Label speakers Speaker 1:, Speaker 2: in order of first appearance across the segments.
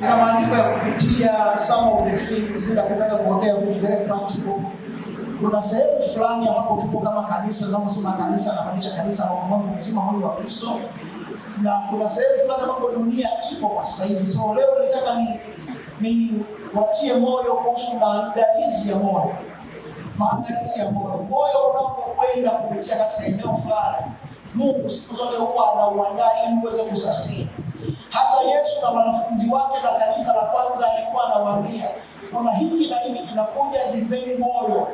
Speaker 1: Katika maandiko ya kupitia some of the things bila kutaka kuongea vitu very practical. Kuna sehemu fulani ambapo tupo kama kanisa, tunasema kanisa na maanisha kanisa la Mungu mzima, mwili wa Kristo. Na kuna sehemu fulani ambapo dunia ipo kwa sasa hivi. So leo nataka ni watie moyo kuhusu maandalizi ya moyo. Maandalizi ya moyo. Moyo unapokwenda kupitia katika eneo fulani, Mungu siku zote huwa anauandaa ili uweze kusustain. Hata Yesu na wanafunzi wake na kanisa la kwanza alikuwa anawaambia, kuna hiki na hiki kinakuja, jipeni moyo,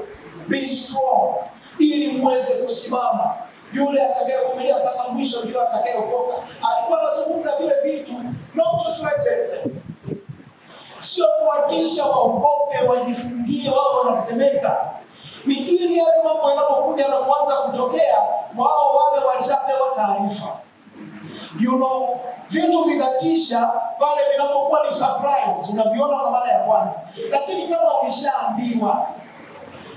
Speaker 1: be strong, ili muweze kusimama. Yule atakayevumilia mpaka mwisho ndio atakayeokoka. Alikuwa anazungumza vile vitu, not to threaten. Sio kuwatisha waogope, wajifungie, wao wanatemeka. Ni ili yale mambo yanapokuja na kuanza kutokea, wao wale walishapewa taarifa. You know, vitu vinatisha pale vinapokuwa ni surprise, unaviona kwa mara ya kwanza. Lakini kama ulishaambiwa,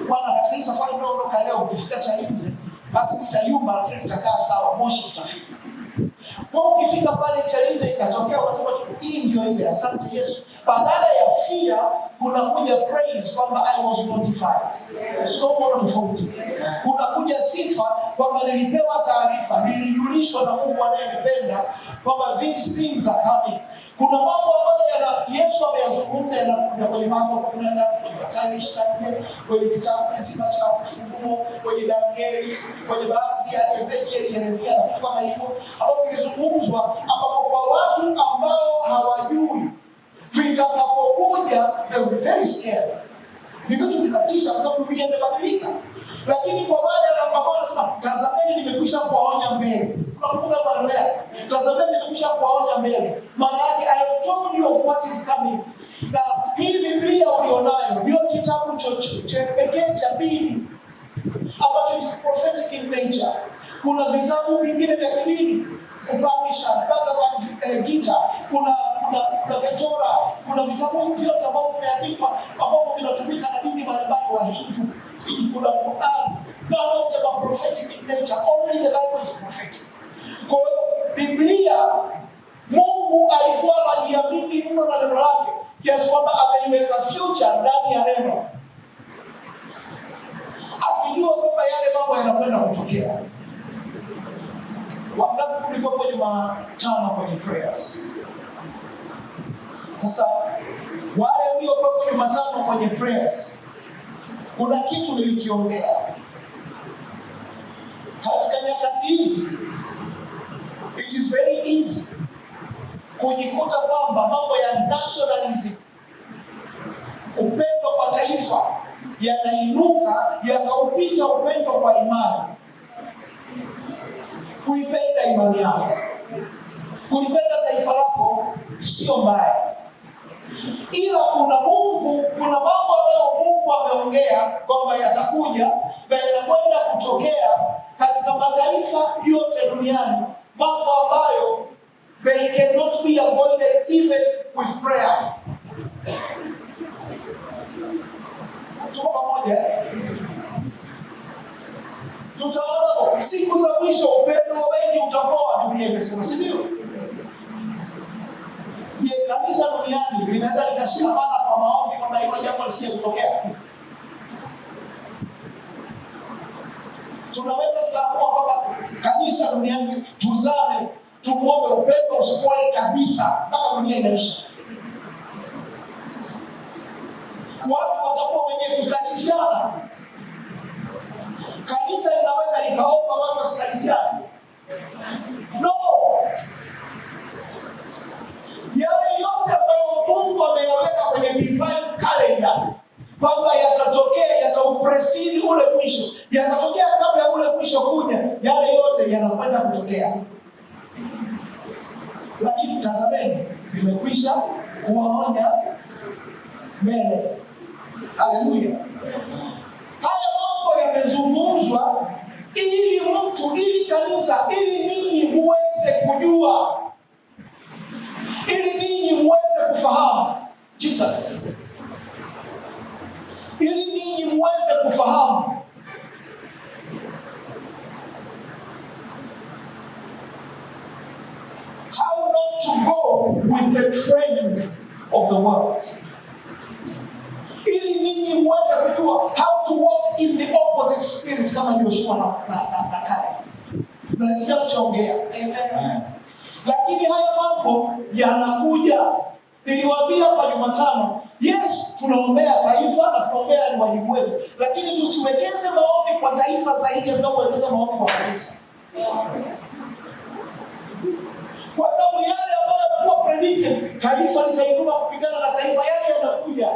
Speaker 1: bwana, katika hii safari ndogo leo ukifika Chalinze, basi kitayumba lakini kitakaa sawa, moshi utafika. Kwa ukifika pale Chalinze ikatokea wasema hii ndio ile, asante Yesu. Badala ya fear kunakuja praise kwamba I was notified. Sio mbona tofauti. Kunakuja sifa kwamba nilipewa taarifa, nilijulishwa na Mungu anayenipenda kwamba these things are coming. Kuna mambo ambayo Yesu ameyazungumza yanakuja kwenye mambo 13 kwenye Mathayo 24, kwenye kitabu kizima cha Ufunuo, kwenye Danieli, kwenye baadhi ya Ezekiel, Yeremia na vitu kama hivyo, ambapo vilizungumzwa ambapo kwa watu ambao hawajui vitakapokuja they will be very scared. Ni vitu vinatisha kwa sababu dunia imebadilika. Lakini kwa wale ambao wanasema tazameni nimekwisha kuwaonya mbele. Unakumbuka maneno yake? Tazameni nimekwisha kuwaonya mbele. Maana yake I have told you of what is coming. Na hii Biblia ulionayo ndio kitabu cha pekee cha Biblia ambacho is prophetic in nature. Kuna vitabu vingine vya kidini, Upanishad, Bhagavad Gita, kuna Vetora, kuna vitabu vyote ambavyo vimeandikwa ambavyo vinatumika na dini mbalimbali wa Hindu. Kuna Quran, none of them are prophetic in nature. Only the Bible is prophetic. Kwa Biblia, Mungu alikuwa anajiamini mno na neno lake kiasi kwamba ameiweka future ndani ya neno, akijua kwamba yale mambo yanakwenda kutokea. Wakati kulikuwa kwa Jumatano kwenye prayers. Sasa wale waliokuwa kwa Jumatano kwenye prayers, kuna kitu nilikiongea. Katika nyakati hizi, it is very easy kujikuta kwamba mambo ya nationalism, upendo kwa taifa, yanainuka yakaupita upendo kwa imani. Kuipenda imani yako, kulipenda taifa lako sio mbaya. Ila kuna mambo ambayo Mungu ameongea kwamba yatakuja na yanakwenda kutokea katika mataifa yote duniani, mambo ambayo they cannot be avoided even with prayer. Tuko pamoja? Tutaona siku za mwisho upendo wengi utapoa, Biblia imesema, si ndio? Kanisa duniani linaweza likashikamana kwa maombi kwamba hilo jambo lisije kutokea. Tunaweza tukaamua kwamba kanisa duniani tuzame, tumuombe upendo usipoe kabisa mpaka dunia inaisha. Watu watakuwa wenye kusalitiana. Kanisa linaweza likaomba watu wasisalitiane. No. Yale yote ambayo Mungu ameyaweka kwenye divine calendar kwamba yatatokea, yataupresidi ule mwisho, yatatokea kabla ya ule mwisho kuja, yale yote yanakwenda kutokea. Lakini tazameni, nimekwisha kuwaonya mbele. Haleluya. Haya mambo yamezungumzwa ili kanisa, ili ninyi muweze kujua, ili ninyi muweze kufahamu Jesus, ili ninyi muweze kufahamu how not to go with the trend of the world. Ili ninyi mweze kujua how to walk in the opposite spirit kama Joshua na Caleb. Na nisikiachoongea. Lakini haya mambo yanakuja. Niliwaambia kwa Jumatano, yes, tunaombea taifa na tunaombea ni wajibu wetu, lakini tusiwekeze maombi kwa taifa zaidi ya tunavyowekeza maombi kwa kanisa. Kwa sababu yale ambayo yamekuwa predicted, taifa litainuka kupigana na taifa, yale yanakuja.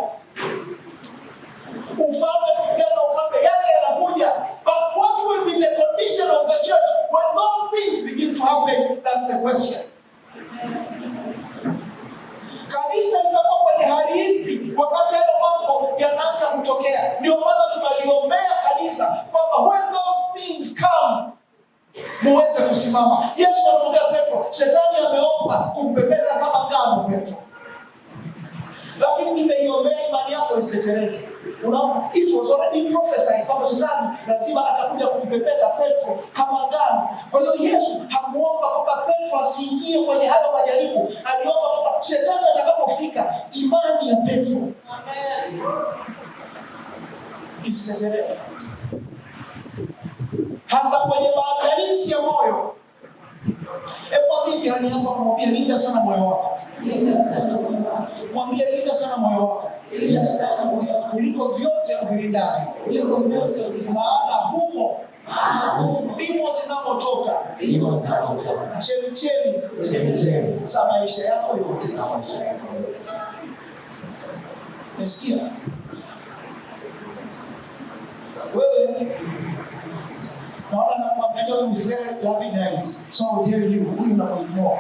Speaker 1: Ufalme kupigana na ufalme, yale yanakuja. But what will be the condition of the church when those things begin to happen? That's the question. Kanisa litakuwa kwenye hali ipi wakati hayo mambo yanaanza kutokea? Ndio maana tunaliombea kanisa kwamba when those things come, muweze kusimama. Yesu alimwambia Petro, shetani ameomba kumpepeta kama ngano Petro, lakini nimeiombea imani yako isitetereke. Unaona, it was already prophesied kwamba shetani lazima atakuja kumpepeta Petro kama ngano. Kwa hiyo Yesu hakuomba kwamba Petro asiingie kwenye hayo majaribu. Aliomba kwamba shetani atakapofika, imani ya Petro isitetereke. Hasa kwenye maandalizi ya moyo. Mwambie jirani yako, mwambie linda sana moyo wako. Mwambie linda sana moyo wako. Kuliko vyote uvilindavyo. Maana humo ndimo zinapotoka chemchemi za maisha yako yote. Nasikia wewe naona na kuangalia with very loving eyes. So I'll tell you, we not ignore.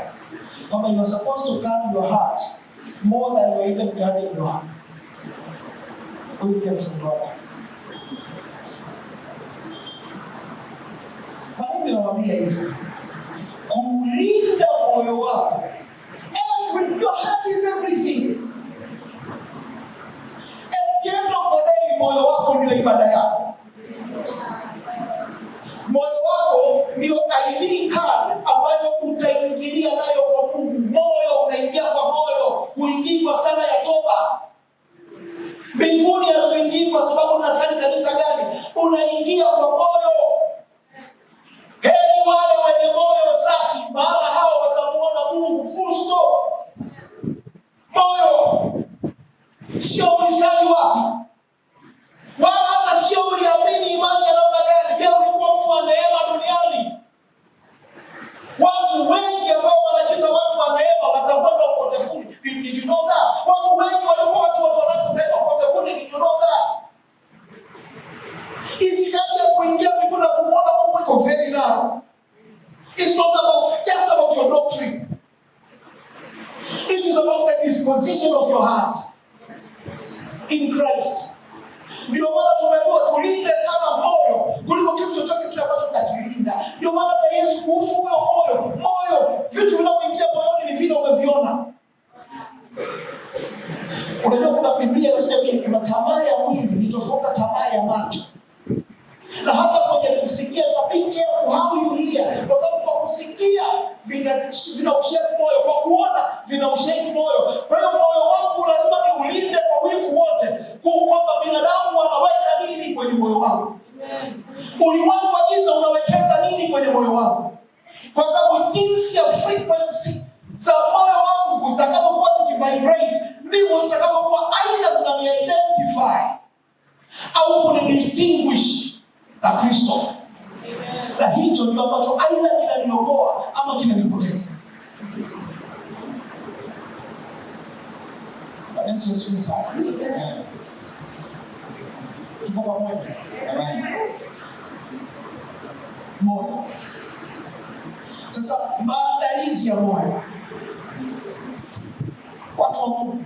Speaker 1: But you are supposed to guard your heart more than you even guarding your heart. We come from God. Kwa nini nawaambia hivi? Kulinda moyo wako. Your heart is everything. At the end of the day, moyo wako ndio ibada yako. Moyo wako ndio ID card ambayo utaingilia nayo kwa Mungu. Moyo unaingia kwa moyo, huingii kwa sala ya toba. Mbinguni hatuingii kwa sababu unasali kanisa gani, unaingia kwa moyo. Heri wale wenye moyo safi, maana hao watamuona Mungu. Full stop. Moyo sio ulisali wapi, wala hata sio uliamini imani ya namna gani. Je, ulikuwa mtu wa neema duniani? Watu wengi ambao wanajiita watu wa neema watakwenda upotevuni. Did you know that? Watu wengi walikuwa watu wanaokwenda upotevuni. Did you know that? Itikadi ya kuingia mbinguni na kumwona Mungu iko very narrow. It's not just about your doctrine. It is about the disposition of your heart in Christ. Ndio maana tumeambiwa tulinde sana moyo kuliko kitu chochote kile ambacho tutakilinda. Ndio maana hata Yesu kuhusu huyo moyo, vitu vinavyoingia moyoni ni vile umeviona. Unajua kuna Biblia inasema kuna tamaa ya mwili ni tofauti na tamaa ya macho. Na hata kwenye kusikia, be careful how you hear. Kwa sababu kwa kusikia vinausheki moyo, kwa kuona vinausheki moyo. Kwa hiyo moyo wangu lazima niulinde kwa wivu wote, kwamba binadamu wanaweka nini kwenye moyo wangu. Ulimwengu wa giza unawekeza nini kwenye moyo wangu. Kwa sababu jinsi ya frequency za moyo wangu zitakapokuwa zikivibrate, ndivyo zitakapokuwa aidha zinani-identify au kuni-distinguish na Kristo. Na hicho ndio ambacho aidha kinaniokoa ama kinanipoteza. Yesu asifiwe sana. Tuko pamoja. Moyo. Sasa maandalizi ya moyo. Watu wa Mungu,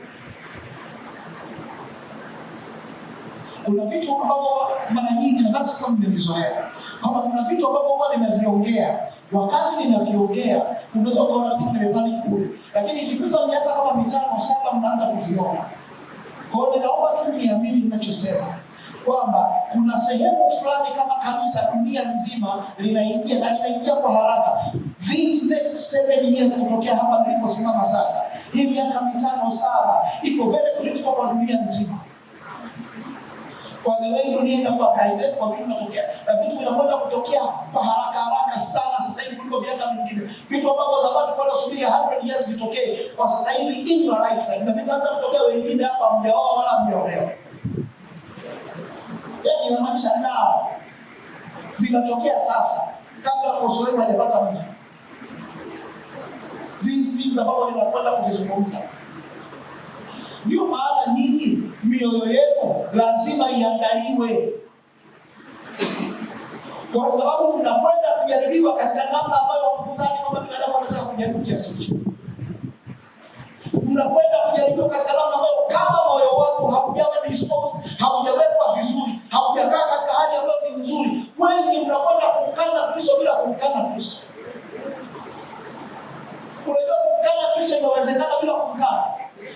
Speaker 1: kuna vitu ambavyo mara nyingi na sasa mmevizoea. Kama kuna vitu ambavyo huwa ninaviongea, wakati ninaviongea unaweza kuona kama nimepani kule. Lakini ikipita miaka kama 5-7 mnaanza kuviona. Kwa hiyo ninaomba tu niamini ninachosema kwamba kuna sehemu fulani kama kanisa dunia nzima linaingia na linaingia kwa haraka. These next 7 years kutokea hapa niliposimama sasa, Hii miaka 5 Sara iko very critical kwa dunia nzima. Kwa sababu dunia inakuwa kaida kwa vitu vinatokea. Na vitu vinakwenda kutokea kwa haraka sana sasa hivi kuliko miaka mingine. Vitu ambavyo zamani tulikuwa tunasubiri 100 years vitokee, kwa sasa hivi in your lifetime. Na vitaanza kutokea, wengine hapa mjaoa wala mjaolewa. Yaani inamaanisha nao vinatokea sasa kabla kuzoea hajapata mtu. These things ambavyo ninakwenda kuvizungumza. Ndio maana nyinyi mioyo yenu lazima iangaliwe. Kwa sababu mnakwenda kujaribiwa katika namna ambayo mkudhani kwamba binadamu anaweza kujaribu kiasi hicho. Mnakwenda kujaribiwa katika namna ambayo kama moyo wako haujawa disposed, haujawekwa vizuri, haujakaa katika hali ambayo ni nzuri, wengi mnakwenda kumkana Kristo bila kumkana Kristo. Unaweza kumkana Kristo inawezekana bila kumkana.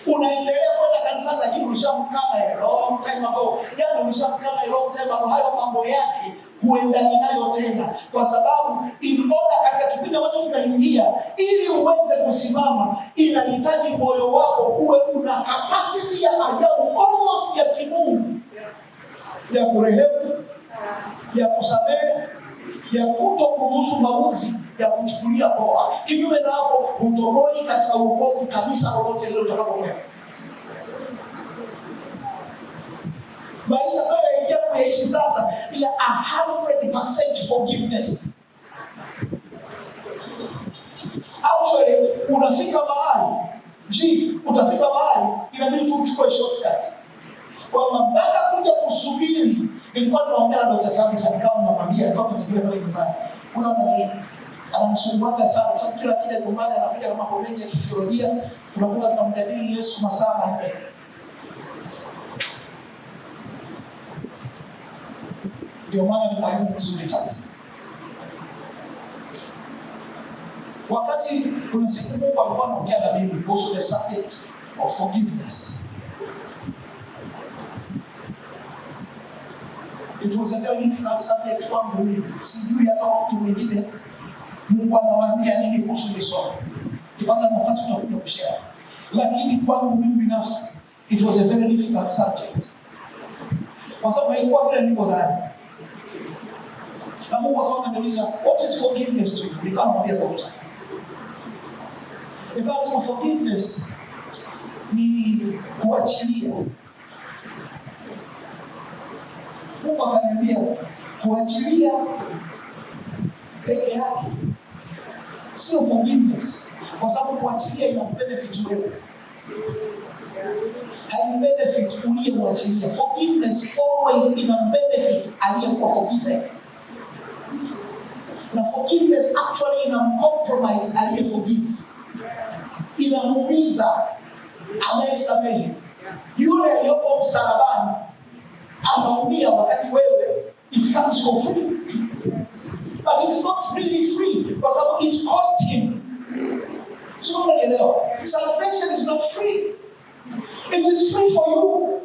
Speaker 1: Unaendelea kwenda kanisani lakini ulishamkana long time ago. Yaani ulishamkana long time ago, hayo mambo yake huendani nayo tena. Kwa sababu in order katika kipindi ambacho tunaingia, ili uweze kusimama, inahitaji moyo wako uwe una capacity ya ajabu, almost ya kimungu, ya kurehemu, ya kusamehe, ya kutokuruhusu maudhi, ya kuchukulia poa. Kinyume na hapo hutoboi katika wokovu kabisa lolote lile utakapokwenda. Maisha ambayo yaingia kuishi sasa ni 100% forgiveness. Actually, unafika mahali, utafika mahali inabidi tu uchukue shortcut. Kwa mpaka kuja kusubiri, nilikuwa tunaongea na Dr. Tabitha kama namwambia kwa kutikile pale nyumbani. Kuna nani anamsumbuaga sana, sababu kila kile nyumbani anapiga kama komedi ya kitheolojia, tunakuwa tunamjadili Yesu masaa 4. Ndio maana ni mwalimu mzuri sana. Wakati kuna siku Mungu alikuwa anaongea na mimi kuhusu the subject of forgiveness. It was a very difficult subject kwangu mimi. Sijui hata watu wengine Mungu anawaambia nini kuhusu hili somo. Kipata nafasi tutakuja kushare. Lakini kwangu mimi binafsi, it was a very difficult subject. Kwa sababu haikuwa vile nilivyodhani. Na Mungu akawa ananiuliza, what is forgiveness to you? Nikamwambia Dr. Because forgiveness ni kuachilia. Mungu akaniambia kuachilia peke yake sio forgiveness, kwa sababu kuachilia ina benefit wewe, hai benefit uliyemwachilia. Forgiveness always ina benefit aliyekuwa forgiven, na forgiveness actually ina compromise aliyeforgive, inamuumiza anayesamehe. Yule aliyopo msalabani anaumia wakati wewe it comes for free. But it is not really free, kwa sababu it cost him. So unaelewa, salvation is not free. It is free for you.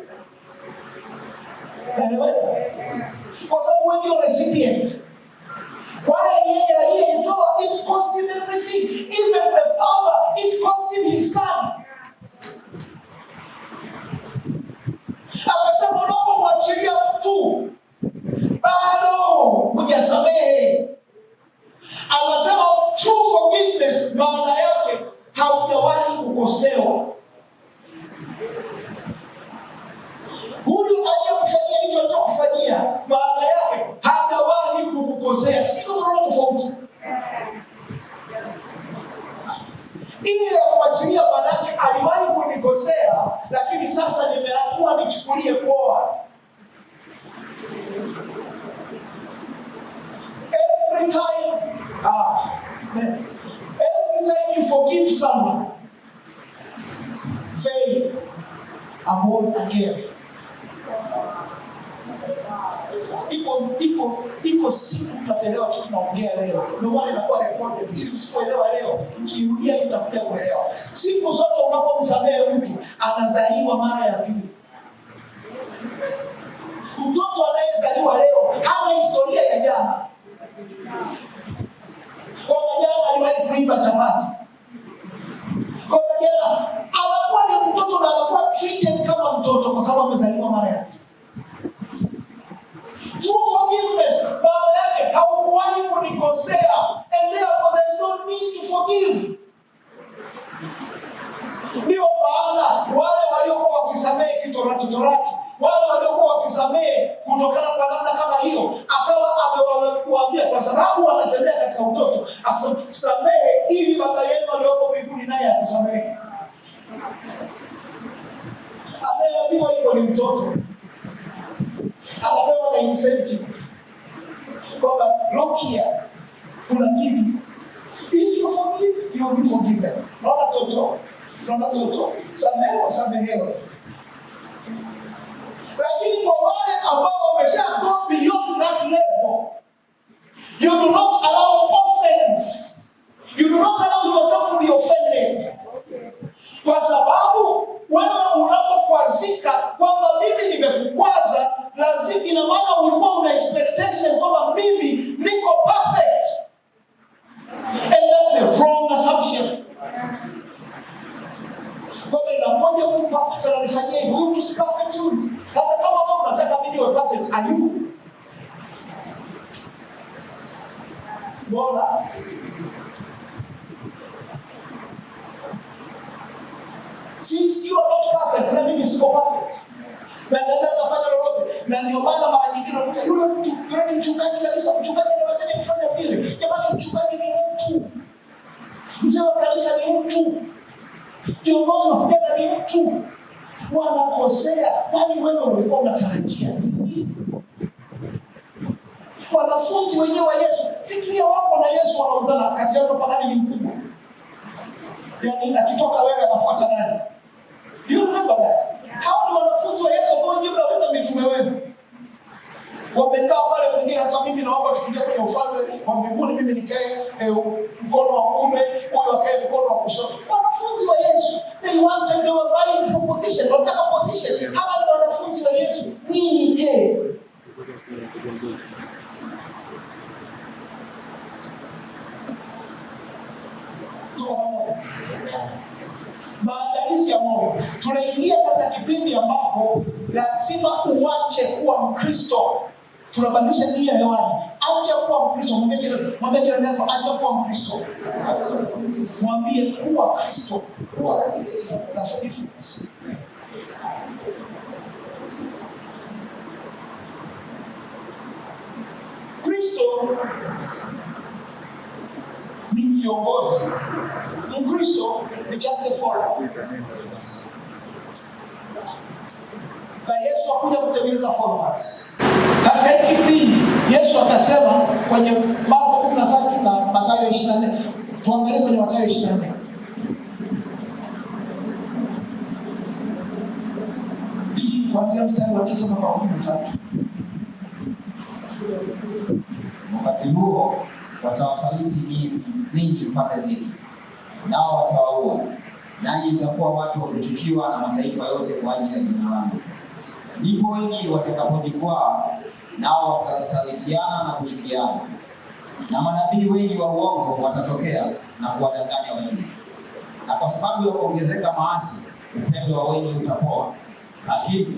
Speaker 1: Kwa sababu when you're a recipient, why yeye aliyetoa, it cost him everything. Even the Father, it cost him his Son. Akasema unapomwachilia mtu bado hujasamehe. Anasema true forgiveness maana yake haujawahi kukosewa. Huyu aliyekufanyia hicho alichokufanyia maana yake hajawahi kukukosea. Sio kama tofauti. Ile ya kuachilia maana yake aliwahi kunikosea, lakini sasa nimeamua nichukulie poa. Every time you forgive someone, faith and born again. Iko siku tutapelewa kitu tunaongea leo. Ndio maana inakuwa recorded ili msipoelewa leo, mkirudia mtakuja kuelewa. Siku zote unapomsamehe mtu anazaliwa mara ya pili. Mtoto anayezaliwa leo hana historia ya jana. Kwa jana aliwahi kuiba chapati. Kwa jela, anakuwa ni mtoto na anakuwa treated kama mtoto kwa sababu amezaliwa mara ya pili. True forgiveness, maana yake haukuwahi kunikosea, and therefore there's no need to forgive. Ndio maana wale waliokuwa wakisamehe kitorati, wale waliokuwa wakisamehe kutokana kwa namna kama hiyo, akawa amewaambia kwa sababu wanatembea katika utoto, akasema samehe ili baba yenu aliyoko mbinguni naye akusamehe. Ameambiwa hivyo ni mtoto, anapewa na incentive kwamba look here, kuna kitu, if you forgive you will be forgiven. Naona toto samehewa. Lakini kwa wale ambao wamesha go beyond that level, you do not allow offense, you do not allow yourself to be offended, kwa sababu wewe unapokwazika kwamba mimi nimekukwaza, lazima ina maana ulikuwa una expectation kwamba mimi niko perfect, and that's a wrong assumption. Kwamba inapoje mtu perfect ananifanyia hivyo, huyu si perfect huyu. Sasa kama wewe unataka mimi niwe perfect, are you? Bora since you are not perfect, na mimi siko perfect, na naweza kufanya lolote. Na ndio maana mara nyingine unakuta yule ni mchungaji kabisa, mchungaji anaweza kufanya vile. Jamani, mchungaji ni mtu, mzee wa kanisa ni mtu, kiongozi wa vijana ni mtu, wanakosea. Kwani wewe ulikuwa unatarajia nini? Wanafunzi wenyewe wa Yesu, fikiria wako na Yesu wanaozana kati yao, kwa nani ni mkubwa? Yaani akitoka wewe anafuata nani? You remember that? Hao ni wanafunzi wa Yesu ambao wenyewe wanaita mitume wenu. Wamekaa pale, mwingine hasa mimi naomba tukiingia kwenye ufalme wa mbinguni mimi nikae mkono wa kuume, huyo akae mkono wa kushoto. Wanafunzi wa Yesu, they wanted, they were vying for position, wanataka position. Hawa ni wanafunzi wa Yesu. Nini je? Maandalizi ya moyo. Tunaingia katika kipindi ambapo lazima uache kuwa Mkristo. Tunabadilisha nia hewani. Acha kuwa Mkristo. Mwambie jirani yako, acha kuwa Mkristo. Mwambie kuwa Kristo. That's the difference. Kristo ni kiongozi. Mkristo ni just a follower. Na Yesu hakuja kutengeneza followers. Katika hiki kipindi Yesu akasema kwenye Marko 13 na Mathayo 24. Tuangalie kwenye Mathayo 24. Kuanzia mstari wa 9 mpaka 13.
Speaker 2: Wakati huo watawasaliti ninyi mpate dhiki, nao watawaua, nanyi mtakuwa watu wa kuchukiwa na mataifa yote kwa ajili ya jina langu. Ndipo wengi watakapojikwaa, nao watasalitiana na kuchukiana, na manabii wengi wa uongo watatokea na kuwadanganya wengi. Na kwa sababu ya kuongezeka maasi, upendo wa wengi utapoa, lakini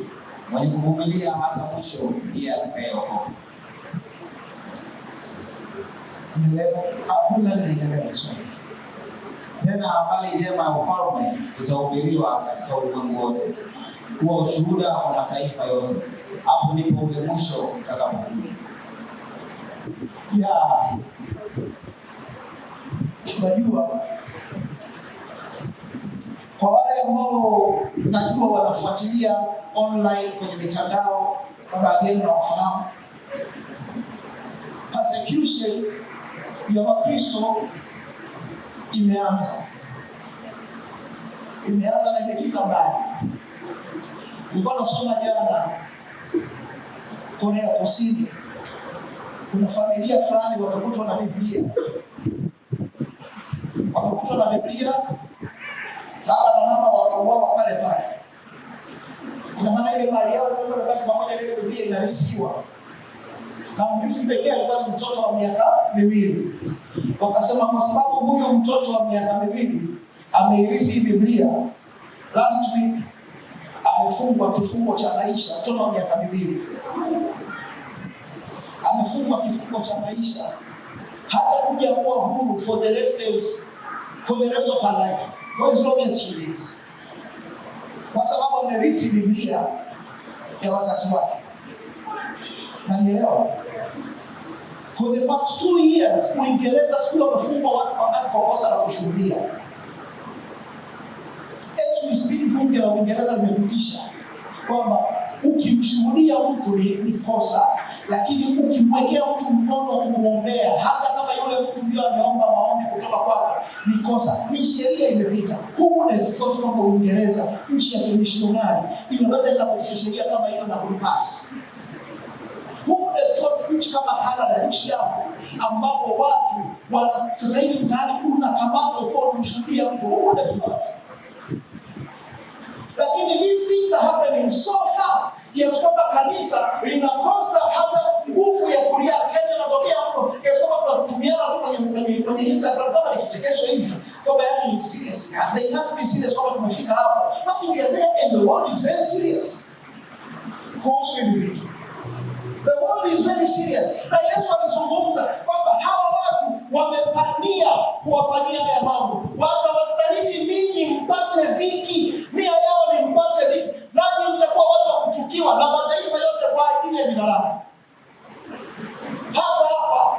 Speaker 2: mwenye kuvumilia hata mwisho ndiye atakayeokoka.
Speaker 1: Hakuna ninaendelea kusoma.
Speaker 2: Tena habari njema ya ufalme itahubiriwa katika ulimwengu wote, kuwa ushuhuda kwa mataifa yote. Hapo ndipo ule mwisho utakapokuja.
Speaker 1: Tunajua kwa wale ambao najua wanafuatilia online kwenye mitandao, kwa wageni na wafahamu, persecution ya Wakristo imeanza na imefika mbali. Nilikuwa nasoma jana Korea Kusini, kuna familia fulani wamekutwa na Biblia. Baba na mama wakauawa pale pale. Kuna maana ile mali yao ndio inabaki pamoja, ile Biblia inarithiwa. Na mrithi pekee alikuwa ni mtoto wa miaka 2. Wakasema kwa sababu huyo mtoto wa miaka 2 amerithi Biblia. Last week amefungwa kifungo cha maisha, mtoto wa miaka 2. Amefungwa kifungo cha maisha hata kuja kuwa huru for the rest of her life, for as long as she lives, kwa sababu amerithi Biblia ya wazazi wake. Nanielewa? For the past 2 years, Uingereza sio wamefungwa watu wangapi kwa kosa la kushuhudia. As we speak, bunge la Uingereza limepitisha kwamba ukimshuhudia mtu ni kosa, lakini ukimwekea mtu mkono kumwombea, hata kama yule mtu ndio ameomba maombi kutoka kwako, ni kosa. Ni sheria imepita. Huko ni tofauti kwa Uingereza, nchi ya kimishonari, inaweza ikapitisha sheria kama hiyo na kuipasi. Huko ni tofauti nchi kama Canada, nchi yao ambapo watu sasa hivi mtaani kuna kamati kwa kumshuhudia mtu. Huko ni tofauti. Lakini these things are happening so fast, kiasi kwamba kanisa linakosa hata nguvu ya kureact. Tena inatokea hapo kiasi kwamba tunatumiana tu kwenye Instagram kama ni kichekesho hivi, kwamba yani serious. They can't be serious kwamba tumefika hapo. But we are there and the world is very serious. Kuhusu hivi vitu. The world is very serious. Na Yesu alizungumza kwamba hawa watu wamepania kuwafanyia haya mambo. Watawasaliti ninyi mpate dhiki. Nia yao ni mpate dhiki. Nanyi mtakuwa watu wa kuchukiwa na mataifa yote kwa ajili ya jina langu. Hata hapa,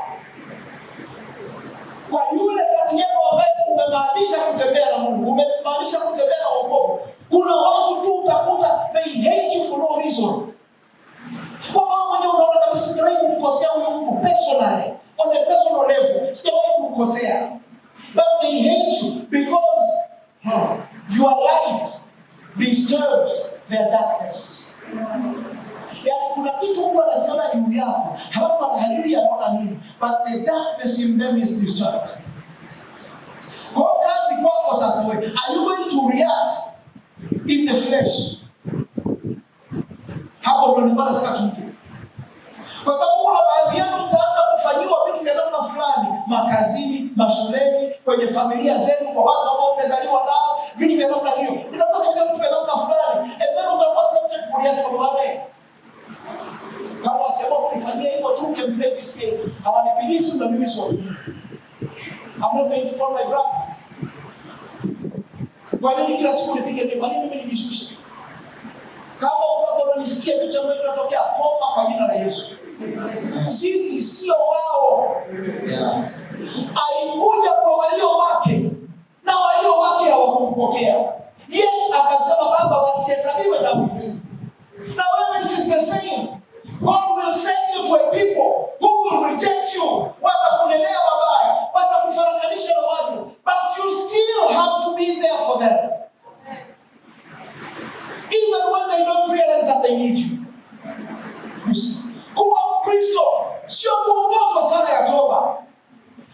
Speaker 1: kwa yule kati yenu ambaye umemaanisha kutembea na Mungu, umemaanisha kutembea na wokovu, kuna watu tu utakuta they hate you for no reason. Kwa maana mwenye unaona kabisa sijawahi kumkosea huyo mtu personally, on a personal level, sijawahi kumkosea. But they hate you because your light disturbs their darkness. Yani kuna kitu mtu anakiona juu yako, halafu atahajui anaona nini, but the darkness in them is disturbed. Kwa kazi kwako sasa wewe, are you going to react in the flesh? Hapo ndio nilikuwa nataka tujue. Kwa sababu kuna baadhi yenu mtaanza kufanyiwa vitu vya namna fulani, makazini, mashuleni, kwenye familia zenu, kwa watu ambao mmezaliwa nao, vitu vya namna hiyo. Mtaanza kufanya vitu vya namna fulani, and then utakuwa tempted kureact kwa wale. Kama wakiamua kunifanyia hivyo tu, can play this game. Hawanipigii simu na mimi sio. I'm not going to call my brother. Kwa nini kila siku nipige mimi? Kwa nini mimi nijishushe? Kama unanisikia kitu ambacho kinatokea, komba kwa jina la Yesu. Sisi sio wao. Alikuja kwa walio wake na walio wake hawakumpokea. Yeye akasema Baba, wasihesabiwe dhambi. Na wewe, it is the same. God will send you to a people who will reject you. Watakunenea mabaya, watakufarakanisha na watu, but you still have to be there for them. Even when they don't realize that they need you. You see, kuwa Kristo sio kuongozwa sana ya toba.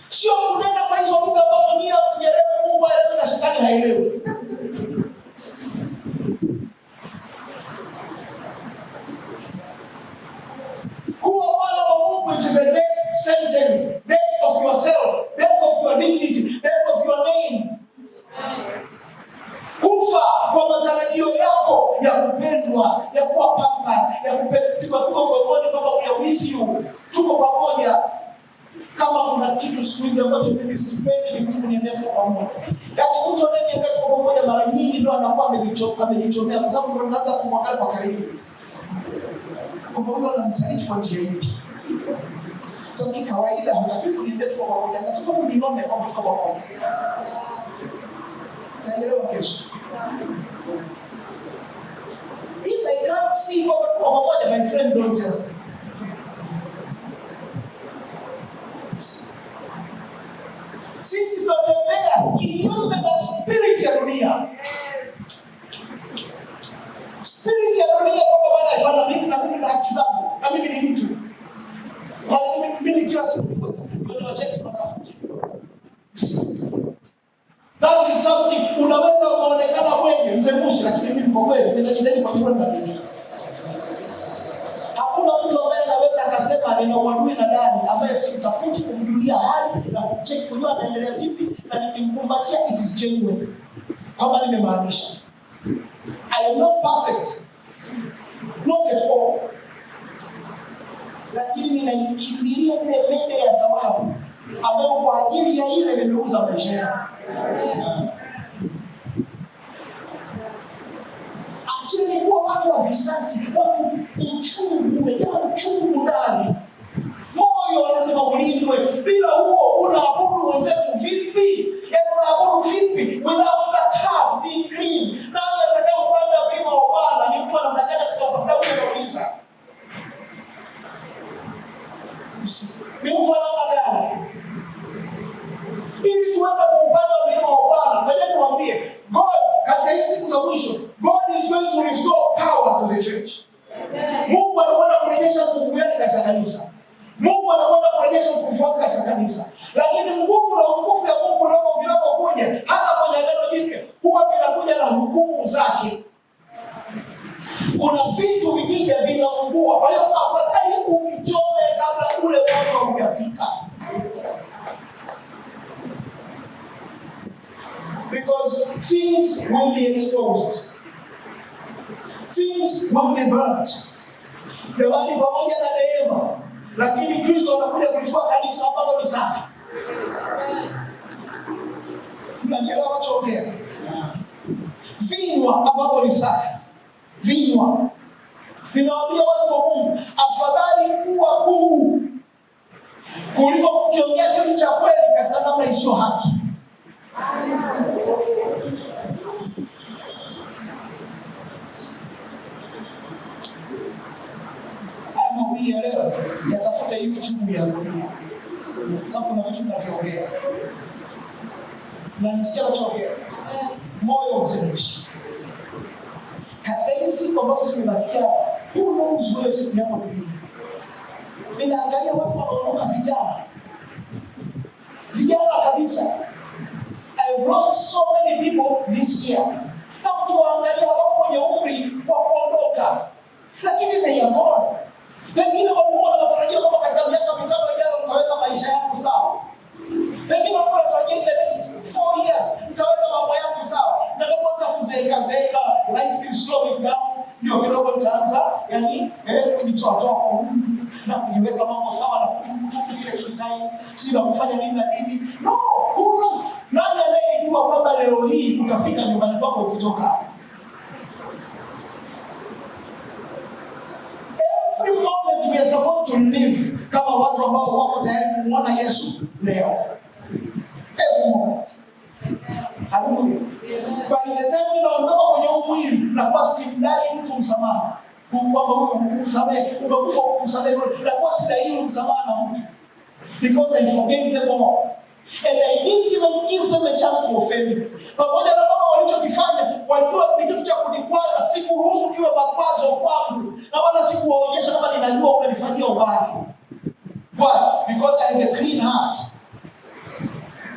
Speaker 1: Sio kunena kwa hizo lugha ambazo nia sielewe Mungu aelewe na shetani haelewi. Kuwa wana wa Mungu, it is a death sentence. Death of yourself, death of your dignity, death of your name. Kufa kwa matarajio yako ya kupendwa, ya kuwa pampa, ya kupendwa kwa pamoja, kama we are with you, tuko pamoja. Kama kuna kitu siku hizi ambacho mimi sipendi, ni mtu kuniambia tuko pamoja. Yaani mtu anayeniambia tuko pamoja mara nyingi ndio anakuwa amejichomea, kwa sababu ndio anaanza kumwangalia kwa karibu. Kwa sababu anamsaliti kwa njia ipi? Sasa ni kawaida, hataki kuniambia tuko pamoja, na tuko nione kwamba tuko pamoja. Taelewa kesho. If I can't see kwamba tuko pamoja, my friend, don't tell me. Sisi tunatembea kinyume na spirit ya dunia. Spirit ya dunia kwamba bwana mimi na haki zangu, na mimi ni mtu. Kwa mimi kila siku ndio wacheke tunatafuta. That is something unaweza ukaonekana mwenye mzemushi, lakini mimi kwa kweli nitajizaidi kwa jioni na dunia. Hakuna mtu ambaye anaweza akasema nina uadui na ndani ambaye simtafuti kumjulia hali na kumcheki kujua anaendelea vipi, na nikimkumbatia it is genuine. kama nimemaanisha. I am not perfect. Not at all. Lakini ninaikimbilia ile mede ya thawabu ambayo kwa ajili ya ile nimeuza maisha yangu. Acheni kuwa watu wa visasi, watu uchungu, umejaa uchungu ndani. Moyo lazima ulindwe. Bila huo unaabudu wenzetu vipi? Unaabudu vipi? Without that heart being clean. Nani atakayepanda mlima wa Bwana? Ni mtu anamna gani atakayepanda unauliza? Ni mtu anamna gani? Ili tuweze kupanda mlima wa Bwana, ngoja niwaambie, God katika hizi siku za mwisho, God is going to restore power to the church. Mungu anakwenda kurejesha nguvu yake katika kanisa. Mungu anakwenda kurejesha utukufu wake katika kanisa. Lakini nguvu na utukufu ya Mungu vinapokuja hata kwenye Agano Jipya huwa vinakuja na hukumu zake. Kuna vitu vikija vinaungua. Kwa hiyo afadhali uvichome kabla ule moto haujafika. Because things will be exposed. Things will be burnt. Jamani, pamoja na neema, lakini Kristo anakuja kuchukua kanisa ambalo ni safi. Mnaelewa nachoongea? Vinywa ambavyo ni safi. Vinywa. Ninawaambia watu wa Mungu, afadhali kuwa bubu kuliko kukiongea kitu cha kweli katika namna isiyo haki. Hii leo yatafuta YouTube ya dunia. Sababu kuna vitu tunavyoongea. Na nisikia nachoongea. Moyo mzemshi. Katika hizi siku ambazo zimebakia, who knows where siku yako ni. Ninaangalia watu wanaondoka vijana. Vijana kabisa. I've lost so many people this year. Na kuangalia wako kwenye umri wa kuondoka. Lakini they are gone. Pengine walikuwa wanatarajia kama katika miaka mitano ijayo mtaweka maisha yangu sawa. Pengine walikuwa wanatarajia in the next 4 years mtaweka mambo yangu sawa. Mtakapoanza kuzeeka, life is slowing down, ndio kidogo mtaanza kujitoa kwa na kujiweka mambo sawa na kutukutuku vile kidai, si na kufanya nini na nini. No, nani anayejua kwamba leo hii utafika nyumbani kwako ukitoka? Every moment we are supposed to live kama watu ambao wako tayari kumuona Yesu leo. Every moment. Hallelujah. Bali hata ninaondoka kwenye mwili na kwa simdai mtu msamaha. Kwamba msamehe, umekufa kumsamehe, na kwa sidai msamaha na mtu. Because I forgave them all. And I didn't even give them a chance to offend me. Pamoja na kama walichokifanya, walikuwa ni kitu cha kunikwaza, sikuruhusu kiwe makwazo kwangu. Na wala sikuwaonyesha kama ninajua umenifanyia ubaya. Why? Because I have a clean heart.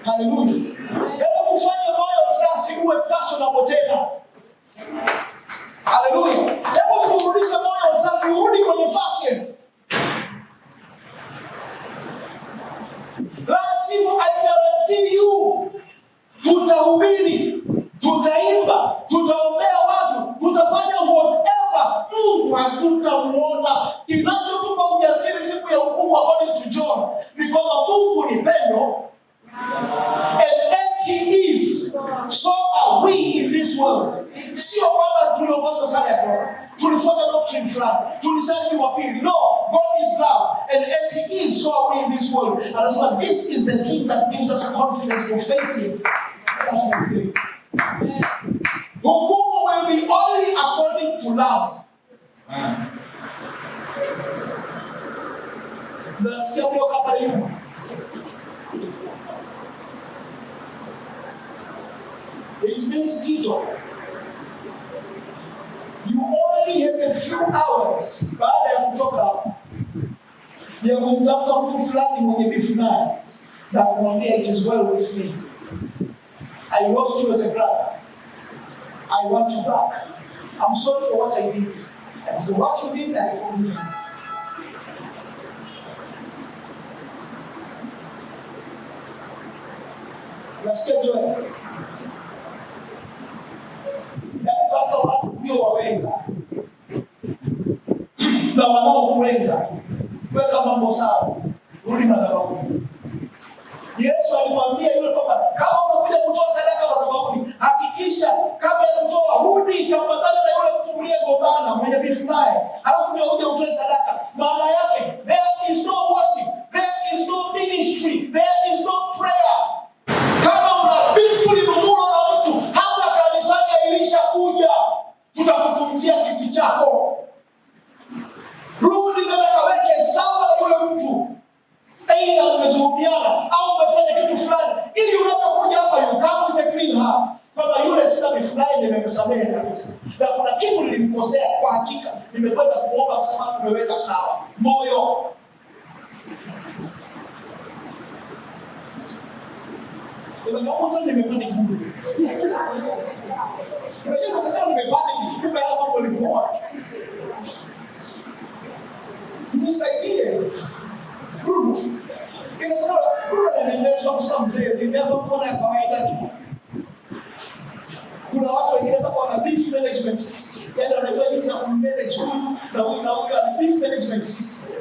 Speaker 1: Hallelujah. Hebu tufanye moyo safi uwe fashionable tena. Hallelujah. Hebu turudishe moyo safi urudi kwenye fashion. Lazima I guarantee you, tutahubiri, tutaimba, tutaombea watu, tutafanya whatever, Mungu hatutamuona. Kinachotupa ujasiri siku ya hukumu according to John ni kwamba Mungu ni pendo. And as he is, so are we in this world. Sio kwamba tuliongozwa sana ya toka, tulifuata doctrine fulani, tulisali Jumapili. No, God is love, and as he is, so are we in this world. And so this is the thing that gives us confidence to face him. That's what we do. Hukumu will be only according to love. Nasikia kutoka hapa leo. It means Tito, you only have a few hours baada ya kutoka hapa ya kumtafuta mtu fulani mwenye bifu naye na kumwambia it is well with me. I lost you as a brother. I want you back. I'm sorry for what I did. And for what you did, I forgive you. Nasikia joy. kulenga. Weka mambo sawa, rudi madhabahuni. Yesu alimwambia yule kwamba kama unakuja kutoa sadaka madhabahuni, hakikisha kabla ya kutoa rudi kapatana na yule mtu mliyegombana mwenye bifu naye, alafu ndio uje utoe sadaka. Maana yake there is no worship, there is no ministry, there is no prayer. Kama una bifu linumulo na mtu, hata kanisani ilishakuja, tutakutunzia kiti chako. Rudi na kaweke sawa yule mtu. Aidha umezungumziana au umefanya kitu fulani, ili unapokuja hapa you come with a clean heart, kwamba yule sina bifulani nimemsamehe kabisa, na kuna kitu nilimkosea kwa hakika, nimekwenda kuomba msamaha, tumeweka sawa moyo. Unajua nimepanda kidogo. Unajua nataka nimepanda kitu kwa hapo nilipoa. Nisaidie. Inasema anaendelea kusema mzee, vipi hapo kuna ya kawaida tu. Kuna watu wengine kama wana beef management system. Yaani wanajua jinsi ya kumanage na huyu ana beef management system.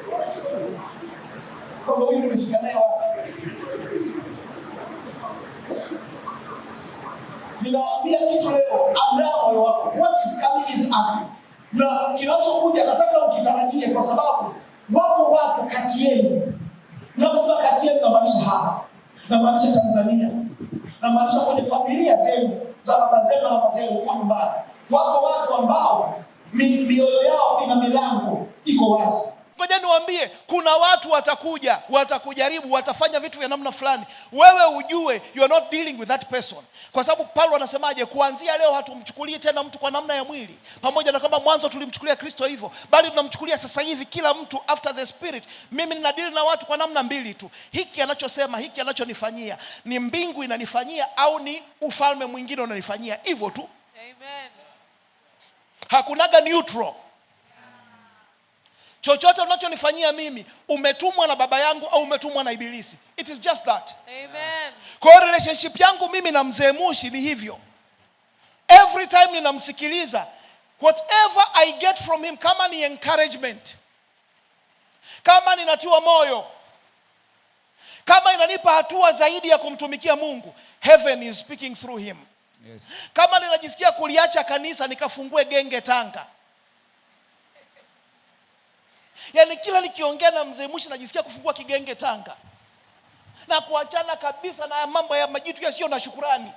Speaker 1: Kama huyu nimefika naye wapi? Ninawaambia kitu leo, andaa moyo wako. What is coming is ugly. Na kinachokuja nataka ukitarajie, kwa sababu wako watu kati yenu. Naposema kati yenu namaanisha hapa, namaanisha Tanzania, namaanisha kwenye familia zenu, za baba zenu na mama zenu kwa nyumbani. Wako watu ambao mioyo yao ina milango iko wazi.
Speaker 3: Ngoja niwaambie, kuna watu watakuja, watakujaribu, watafanya vitu vya namna fulani. Wewe ujue you are not dealing with that person. Kwa sababu Paulo anasemaje, kuanzia leo hatumchukulii tena mtu kwa namna ya mwili. Pamoja na kwamba mwanzo tulimchukulia Kristo hivyo, bali tunamchukulia sasa hivi kila mtu after the spirit. Mimi ninadeal na watu kwa namna mbili tu. Hiki anachosema, hiki anachonifanyia, ni mbingu inanifanyia au ni ufalme mwingine unanifanyia, hivyo tu.
Speaker 4: Amen.
Speaker 3: Hakunaga neutral. Chochote unachonifanyia mimi, umetumwa na baba yangu au umetumwa na ibilisi. It is just that.
Speaker 4: Amen.
Speaker 3: Kwa relationship yangu mimi na mzee Mushi ni hivyo. Every time ninamsikiliza, whatever I get from him, kama ni encouragement, kama ninatiwa moyo, kama inanipa hatua zaidi ya kumtumikia Mungu, heaven is speaking through him.
Speaker 2: Yes.
Speaker 3: Kama ninajisikia kuliacha kanisa nikafungue genge Tanga, yaani kila nikiongea na mzee Mushi najisikia kufungua kigenge Tanga na kuachana kabisa na mambo ya majitu yasiyo na shukrani,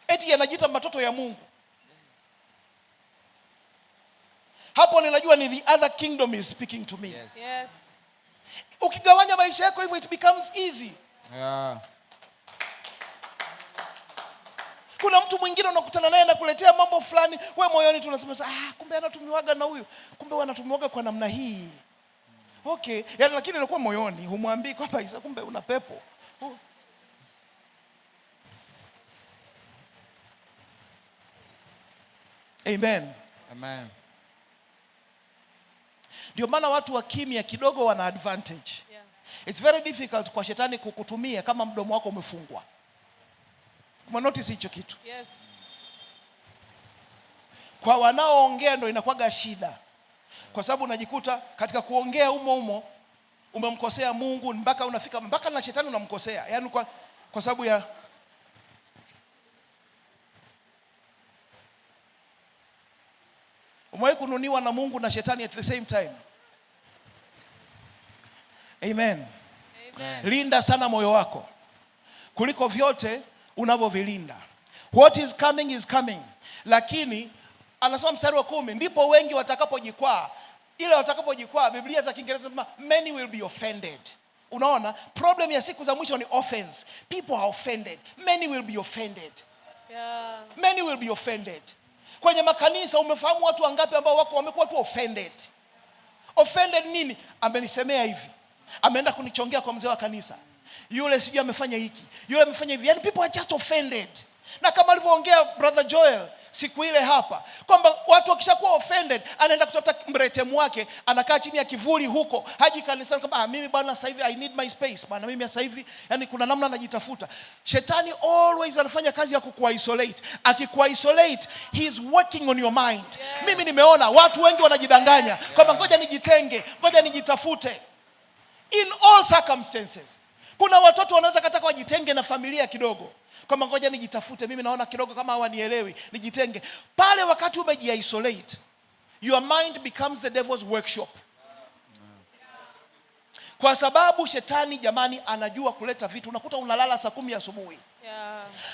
Speaker 3: eti yanajiita matoto ya Mungu. Hapo ninajua ni the other kingdom is speaking to me.
Speaker 2: Yes.
Speaker 4: Yes.
Speaker 3: Ukigawanya maisha yako hivyo, it becomes easy.
Speaker 2: Yeah.
Speaker 3: Kuna mtu mwingine unakutana naye na kuletea mambo fulani, wewe moyoni tunasema kumbe anatumiwaga na huyu, kumbe wanatumiwaga kwa namna hii. Okay, yaani lakini inakuwa moyoni, humwambii kwamba isa kumbe una pepo. Amen.
Speaker 2: Amen.
Speaker 3: Ndio maana watu wa kimya kidogo wana advantage.
Speaker 4: Yeah.
Speaker 3: It's very difficult kwa shetani kukutumia kama mdomo wako umefungwa. Notice hicho kitu.
Speaker 4: Yes.
Speaker 3: Kwa wanaoongea ndio inakuwaga shida. Kwa sababu unajikuta katika kuongea umo umemkosea Mungu mpaka unafika mpaka na shetani unamkosea. Yaani kwa sababu ya umewahi kununiwa na Mungu na shetani at the same time. Amen.
Speaker 4: Amen.
Speaker 3: Linda sana moyo wako kuliko vyote unavyovilinda. What is coming is coming. Lakini anasema mstari wa 10, ndipo wengi watakapojikwaa. Ile watakapojikwaa, Biblia za Kiingereza inasema many will be offended. Unaona, problem ya siku za mwisho ni offense. People are offended. Many will be offended.
Speaker 4: Yeah.
Speaker 3: Many will be offended. Kwenye makanisa umefahamu watu wangapi ambao wamekuwa tu offended? Offended nini? Amenisemea hivi, ameenda kunichongea kwa mzee wa kanisa, yule sijui amefanya hiki, yule amefanya hivi. Yaani people are just offended. Na kama alivyoongea brother Joel, siku ile hapa kwamba watu wakishakuwa offended anaenda kutafuta mretemu wake, anakaa chini ya kivuli huko, haji kanisani kwamba mimi bwana sasa hivi I need my space bwana, mimi sasa hivi yani kuna namna anajitafuta. Shetani always anafanya kazi ya kukuisolate. Akikuisolate, he is working on your mind. Yes. Mimi nimeona watu wengi wanajidanganya kwamba ngoja nijitenge, ngoja nijitafute. In all circumstances. Kuna watoto wanaweza kataka wajitenge na familia kidogo, kama ngoja nijitafute, mimi naona kidogo kama hawanielewi, nijitenge. Pale wakati umeji-isolate, your mind becomes the devil's workshop. Kwa sababu shetani jamani anajua kuleta vitu. Unakuta unalala saa 10 asubuhi.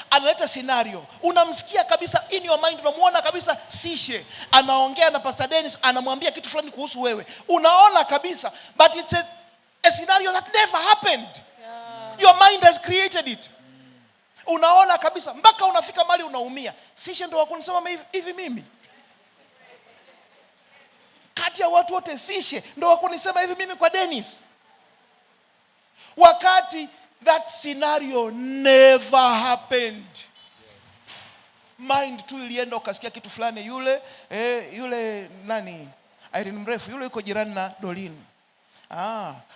Speaker 3: Analeta scenario. Unamsikia kabisa in your mind, unamuona kabisa Sishe anaongea na Pastor Dennis, anamwambia kitu fulani kuhusu wewe. Unaona kabisa, but it's a scenario that never happened. Your mind has created it. Unaona kabisa mpaka unafika mali unaumia. Sishe ndo wakunisema hivi mimi. Kati ya watu wote Sishe ndo wakunisema hivi mimi kwa Dennis. Wakati that scenario never happened. Mind tu ilienda, ukasikia kitu fulani, yule nani Irene mrefu yule yuko jirani na Dolin.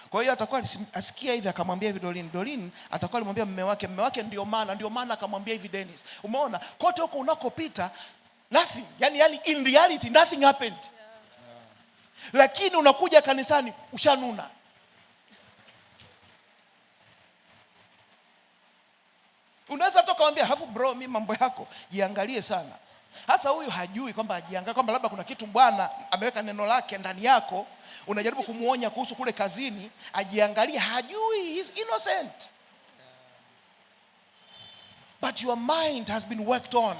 Speaker 3: Kwa hiyo atakuwa asikia hivi akamwambia hivi Dolin atakuwa alimwambia mume wake ndio maana akamwambia hivi Dennis. Umeona kote huko unakopita nothing, yani in reality nothing happened. Lakini unakuja kanisani ushanuna. Unaweza toka kumwambia hafu bro, mimi mambo yako jiangalie sana. Hasa huyu hajui kwamba ajiangalie, kwamba labda kuna kitu Bwana ameweka neno lake ndani yako. Unajaribu kumuonya kuhusu kule kazini, ajiangalie, hajui, he is innocent. But your mind has been worked on.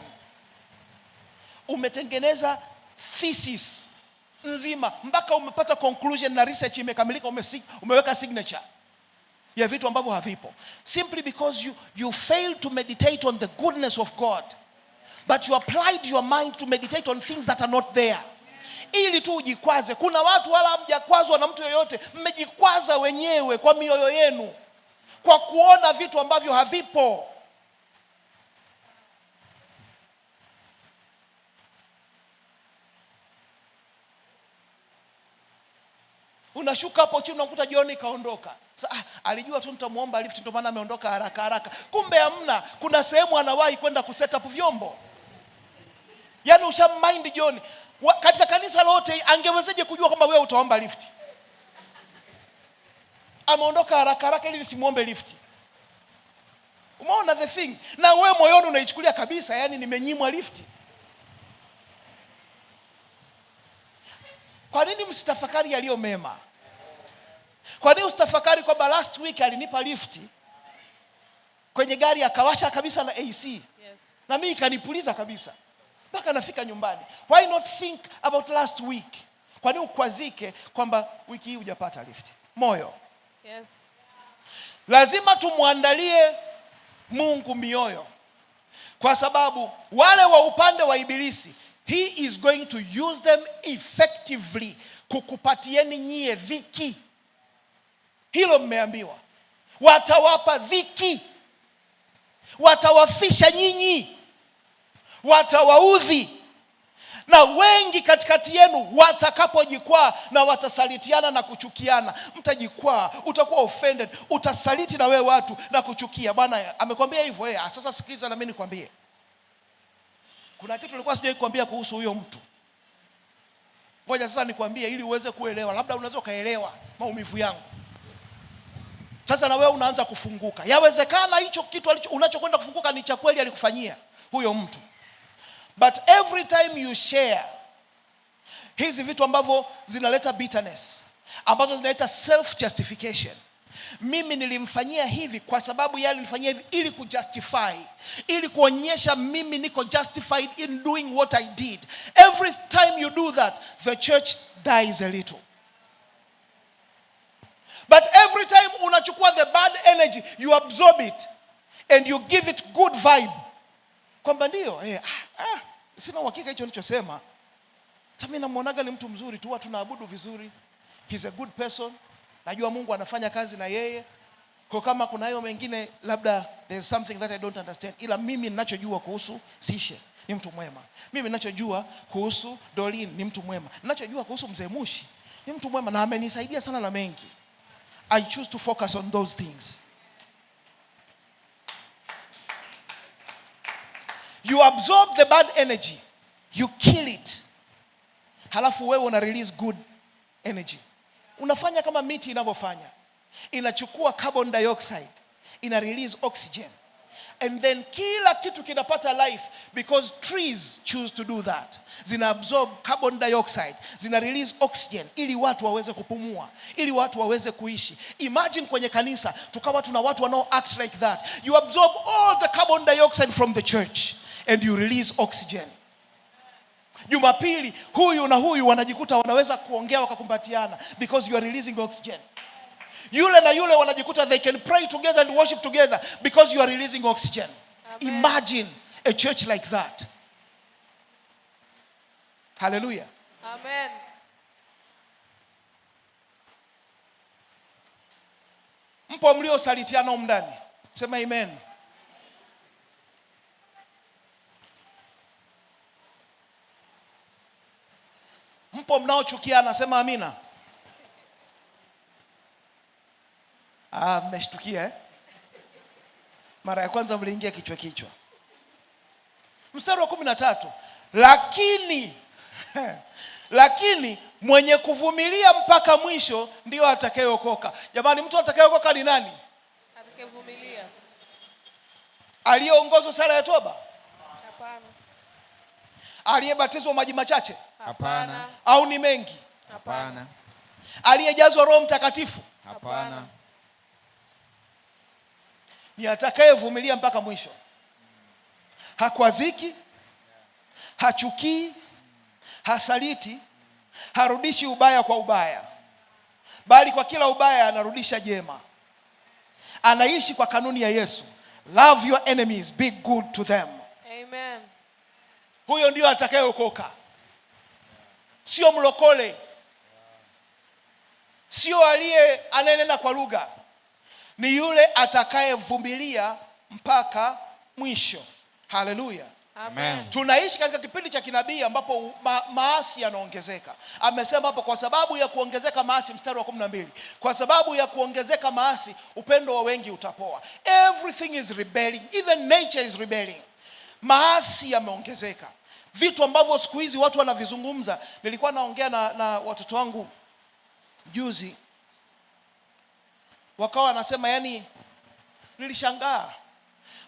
Speaker 3: Umetengeneza thesis nzima mpaka umepata conclusion na research imekamilika, umeweka signature ya vitu ambavyo havipo, simply because you failed to meditate on the goodness of God, but you applied your mind to meditate on things that are not there, ili tu ujikwaze. Kuna watu wala hamjakwazwa na mtu yoyote, mmejikwaza wenyewe kwa mioyo yenu kwa kuona vitu ambavyo havipo. Unashuka hapo chini unakuta jioni kaondoka. Alijua tu nitamuomba lift ndio maana ameondoka haraka. Kumbe hamna, kuna sehemu anawahi kwenda kuset up vyombo. Yaani ushamind jioni. Katika kanisa lote angewezeje kujua kwamba wewe utaomba lift? Ameondoka haraka ili nisimuombe lift. Umeona the thing? Na wewe moyoni unaichukulia kabisa, yani nimenyimwa lift. Kwa nini msitafakari yaliyo mema? Kwa nini usitafakari kwamba last week alinipa lift kwenye gari akawasha kabisa na AC? Yes. Na mimi kanipuliza kabisa mpaka nafika nyumbani. Why not think about last week? Kwa nini ukwazike kwamba wiki hii hujapata lift? Moyo.
Speaker 4: Yes.
Speaker 3: Lazima tumuandalie Mungu mioyo, kwa sababu wale wa upande wa ibilisi, he is going to use them effectively kukupatieni nyie dhiki. Hilo mmeambiwa. Watawapa dhiki, watawafisha nyinyi, watawaudhi. Na wengi katikati yenu watakapojikwaa na watasalitiana na kuchukiana. Mtajikwaa, utakuwa offended, utasaliti na wewe watu na kuchukia. Bwana amekwambia hivyo. Sasa sikiliza na mimi nikwambie. Kuna kitu nilikuwa sijawahi kukwambia kuhusu huyo mtu. Ngoja sasa nikwambie ili uweze kuelewa. Labda unaweza kaelewa maumivu yangu. Sasa na wewe unaanza kufunguka. Yawezekana hicho kitu unachokwenda kufunguka ni cha kweli alikufanyia huyo mtu. But every time you share hizi vitu ambavyo zinaleta bitterness, ambazo zinaleta self justification. Mimi nilimfanyia hivi kwa sababu yeye alinifanyia hivi, ili kujustify, ili kuonyesha mimi niko justified in doing what I did. Every time you do that, the church dies a little. But every time unachukua the bad energy, you absorb it and you give it good vibe. Kwamba ndio, sina uhakika hicho nilichosema. Sasa mimi namuonaga ni mtu mzuri tu, watu tunaabudu vizuri. He's a good person. Najua Mungu anafanya kazi na yeye. Kwa kama kuna hayo mengine labda there's something that I don't understand. Ila mimi ninachojua kuhusu Sishe, ni mtu mwema. Mimi ninachojua kuhusu Doreen ni mtu mwema. Ninachojua kuhusu Mzee Mushi ni mtu mwema na amenisaidia sana na mengi. I choose to focus on those things. You absorb the bad energy, you kill it. Halafu wewe una release good energy. Unafanya kama miti inavyofanya. Inachukua carbon dioxide, ina release oxygen. And then kila kitu kinapata life because trees choose to do that. Zina absorb carbon dioxide, zina release oxygen ili watu waweze kupumua, ili watu waweze kuishi. Imagine kwenye kanisa tukawa tuna watu wanao act like that. You absorb all the carbon dioxide from the church and you release oxygen. Jumapili huyu na huyu wanajikuta wanaweza kuongea wakakumbatiana because you are releasing oxygen. Yule na yule wanajikuta they can pray together and worship together because you are releasing oxygen. Amen. Imagine a church like that. Hallelujah.
Speaker 4: Amen.
Speaker 3: Mpo mliosalitiana humu ndani? Sema amen. Mpo mnaochukiana? Sema amina. Mmeshtukia Mara ya kwanza mliingia kichwa. Mstari wa 13. Lakini mwenye kuvumilia mpaka mwisho ndio atakayeokoka. Jamani, mtu atakayeokoka ni nani?
Speaker 4: Atakayevumilia.
Speaker 3: Aliyeongozwa sala ya toba?
Speaker 4: Hapana.
Speaker 3: Aliyebatizwa maji machache?
Speaker 4: Hapana.
Speaker 3: Au ni mengi?
Speaker 4: Hapana.
Speaker 3: Aliyejazwa Roho Mtakatifu?
Speaker 4: Hapana.
Speaker 3: Ni atakayevumilia mpaka mwisho. Hakwaziki, hachukii, hasaliti, harudishi ubaya kwa ubaya, bali kwa kila ubaya anarudisha jema. Anaishi kwa kanuni ya Yesu. Love your enemies, be good to them.
Speaker 4: Amen.
Speaker 3: Huyo ndio atakayeokoka. Sio mlokole. Sio aliye anenena kwa lugha. Ni yule atakayevumilia mpaka mwisho. Hallelujah.
Speaker 4: Amen.
Speaker 3: Tunaishi katika kipindi cha kinabii ambapo maasi yanaongezeka. Amesema hapo kwa sababu ya kuongezeka maasi, mstari wa 12. Kwa sababu ya kuongezeka maasi, upendo wa wengi utapoa. Everything is rebelling, even nature is rebelling. Maasi yameongezeka. Vitu ambavyo siku hizi watu wanavizungumza. Nilikuwa naongea na watoto wangu juzi. Wakawa wanasema nilishangaa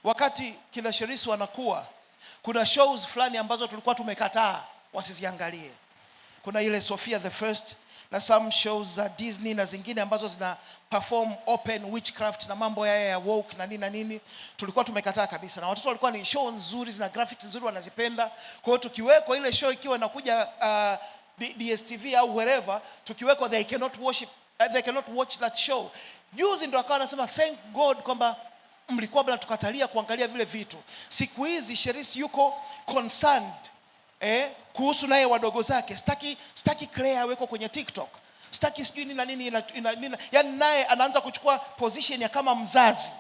Speaker 3: wakati kila Sherisi wanakuwa, kuna shows fulani ambazo tulikuwa tumekataa wasiziangalie. Kuna ile Sophia the First na some shows za Disney na zingine ambazo zina perform open witchcraft na mambo ya woke na nini tulikuwa tumekataa kabisa. Na watoto walikuwa ni show nzuri, zina graphics nzuri, wanazipenda. Kwa hiyo tukiwekwa ile show ikiwa inakuja DSTV au wherever, tukiwekwa they cannot watch that show. Juzi ndo akawa anasema thank God kwamba mlikuwa mnatukatalia kuangalia vile vitu. Siku hizi Sherisi yuko concerned kuhusu naye wadogo zake. Sitaki Claire aweko kwenye TikTok. Sitaki sijui nini. Yaani naye anaanza kuchukua position ya kama mzazi.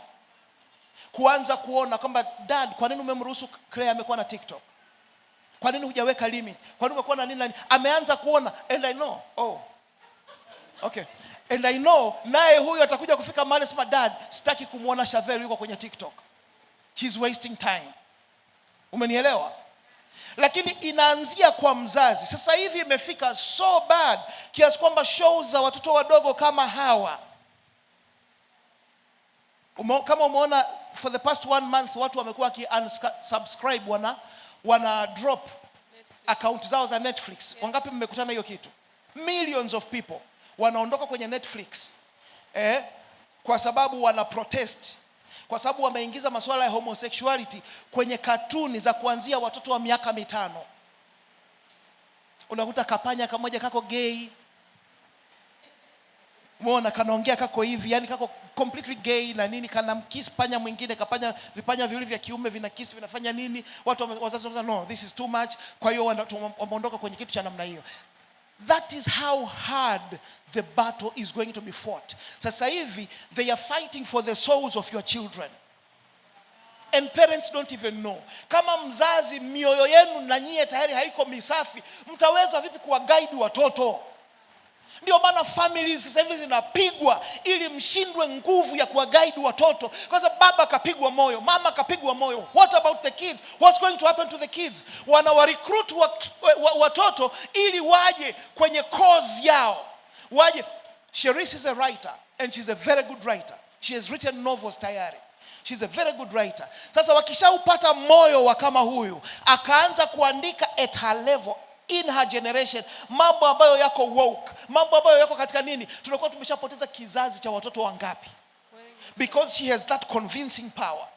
Speaker 3: Kuanza kuona kwamba dad, kwa nini umemruhusu Claire amekuwa na TikTok? Kwa nini hujaweka limit? Kwa nini umekuwa na nini? Ameanza kuona and I know. Okay. And I know naye huyu atakuja kufika mahali sema dad, sitaki kumuona Shavel yuko kwenye TikTok. She's wasting time. Umenielewa? Lakini inaanzia kwa mzazi. Sasa hivi imefika so bad kiasi kwamba shows za watoto wadogo kama hawa. Kama umeona for the past 1 month watu wamekuwa unsubscribe, wana drop account zao za Netflix. Yes. Wangapi mmekutana hiyo kitu? Millions of people wanaondoka kwenye Netflix kwa sababu wana protest, kwa sababu wameingiza masuala ya homosexuality kwenye katuni za kuanzia watoto wa miaka 5. Unakuta kapanya kamoja kako gay, umeona kanaongea kako hivi, yani kako completely gay na nini, kana mkiss panya mwingine, kapanya vipanya viwili vya kiume vina kiss vinafanya nini, watu wazazi wanasema no this is too much. Kwa hiyo wameondoka kwenye kitu cha namna hiyo. That is how hard the battle is going to be fought. Sasa hivi they are fighting for the souls of your children. And parents don't even know. Kama mzazi mioyo yenu na nyie tayari haiko misafi, mtaweza vipi kuwa guide watoto? Ndio maana families sasa hivi zinapigwa ili mshindwe nguvu ya kuwa guide watoto. Kwa sababu baba kapigwa moyo, mama kapigwa moyo. What about the kids? What's going to happen to the kids? Wana recruit watoto ili waje kwenye cause yao. Waje. Cherise is a writer and she's a very good writer. She has written novels tayari. She's a very good writer. Sasa wakishaupata moyo wa kama huyu, akaanza kuandika at her level, in her generation, mambo ambayo yako woke, mambo ambayo yako katika nini, tunakuwa tumeshapoteza kizazi cha watoto wangapi? Because she has that convincing power.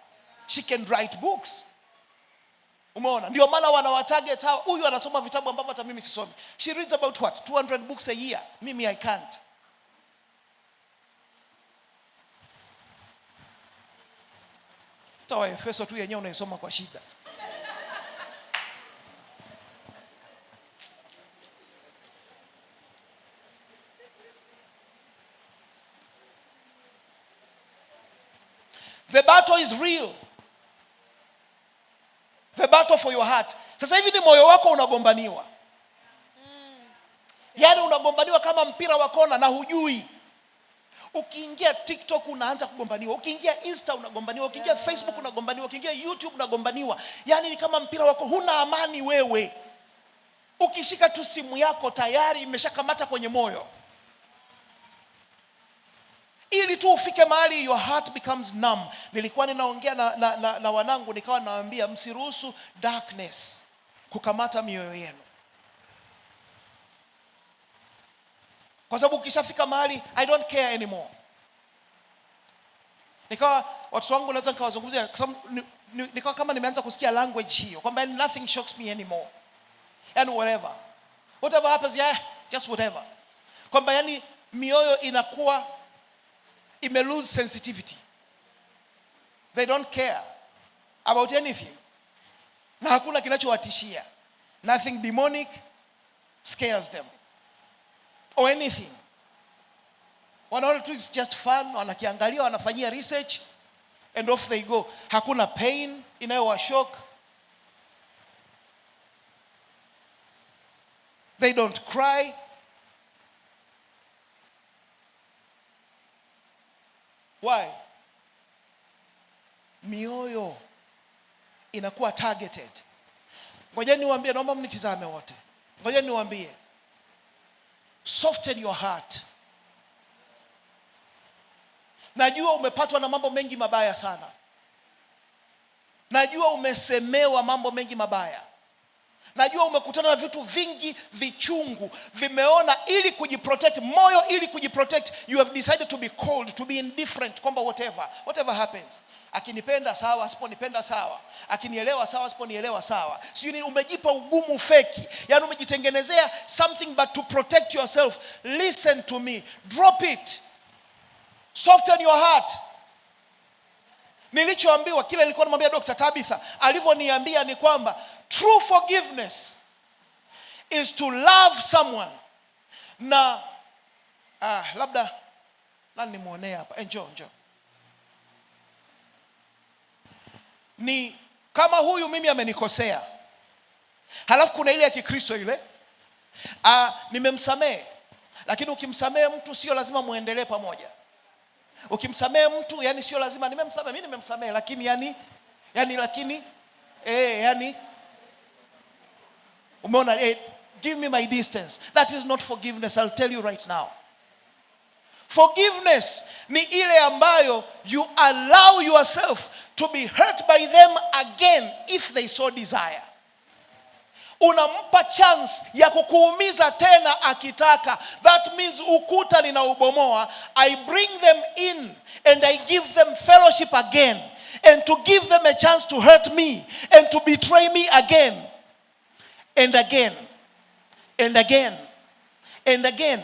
Speaker 3: She can write books. Umeona? Ndio maana wanawatarget hao. Huyu anasoma vitabu ambavyo hata mimi sisomi. She reads about what? 200 books a year. Mimi I can't. Tawa Efeso tu yenyewe unaisoma kwa shida. The battle is real. The battle for your heart. Sasa hivi ni moyo wako unagombaniwa. Yaani unagombaniwa kama mpira wa kona na hujui. Ukiingia TikTok unaanza kugombaniwa. Ukiingia Insta unagombaniwa. Ukiingia Facebook unagombaniwa. Ukiingia YouTube unagombaniwa. Yaani ni kama mpira wako, huna amani wewe. Ukishika tu simu yako tayari imeshakamata kwenye moyo. Ili tu ufike mahali your heart becomes numb. Nilikuwa ninaongea na wanangu, nikawa nawaambia msiruhusu darkness kukamata mioyo yenu. Kwa sababu ukishafika mahali I don't care anymore. Nikawa watu wangu naweza nikawazungumzia nikawa kama nimeanza kusikia language hiyo kwamba nothing shocks me anymore. And whatever happens, yeah, just whatever. Kwamba yani mioyo inakuwa ime lose sensitivity. They don't care about anything. Na hakuna kinachowatishia. Nothing demonic scares them. Or anything. Wanaona tu it's just fun, wanakiangalia, wanafanyia research and off they go. Hakuna pain inayowashock. They don't cry. Why? Mioyo inakuwa targeted. Ngoja niwaambie, naomba mnitizame wote. Ngoja niwaambie. Soften your heart. Najua umepatwa na mambo mengi mabaya sana. Najua umesemewa mambo mengi mabaya. Najua umekutana na vitu vingi vichungu, vimeona ili kujiprotect, moyo ili kujiprotect, you have decided to be cold, to be indifferent, kwamba whatever happens. Akinipenda sawa, asiponipenda sawa. Akinielewa sawa, asiponielewa sawa. Sijui umejipa ugumu feki. Yaani umejitengenezea something but to protect yourself. Listen to me. Drop it. Soften your heart. Nilichoambiwa, kile nilikuwa namwambia Dr. Tabitha, alivyoniambia ni kwamba true forgiveness is to love someone. Na labda nani nimuonea hapa? Njoo. Ni kama huyu mimi amenikosea. Halafu kuna ile ya Kikristo ile. Nimemsamehe. Lakini ukimsamehe mtu sio lazima muendelee pamoja. Ukimsamehe mtu yani sio lazima mimi nimemsamehe lakini yani umeona, give me my distance. That is not forgiveness, I'll tell you right now. Forgiveness ni ile ambayo you allow yourself to be hurt by them again if they so desire. Unampa chance ya kukuumiza tena akitaka. That means ukuta ninaubomoa, I bring them in and I give them fellowship again, and to give them a chance to hurt me and to betray me again and again and again and again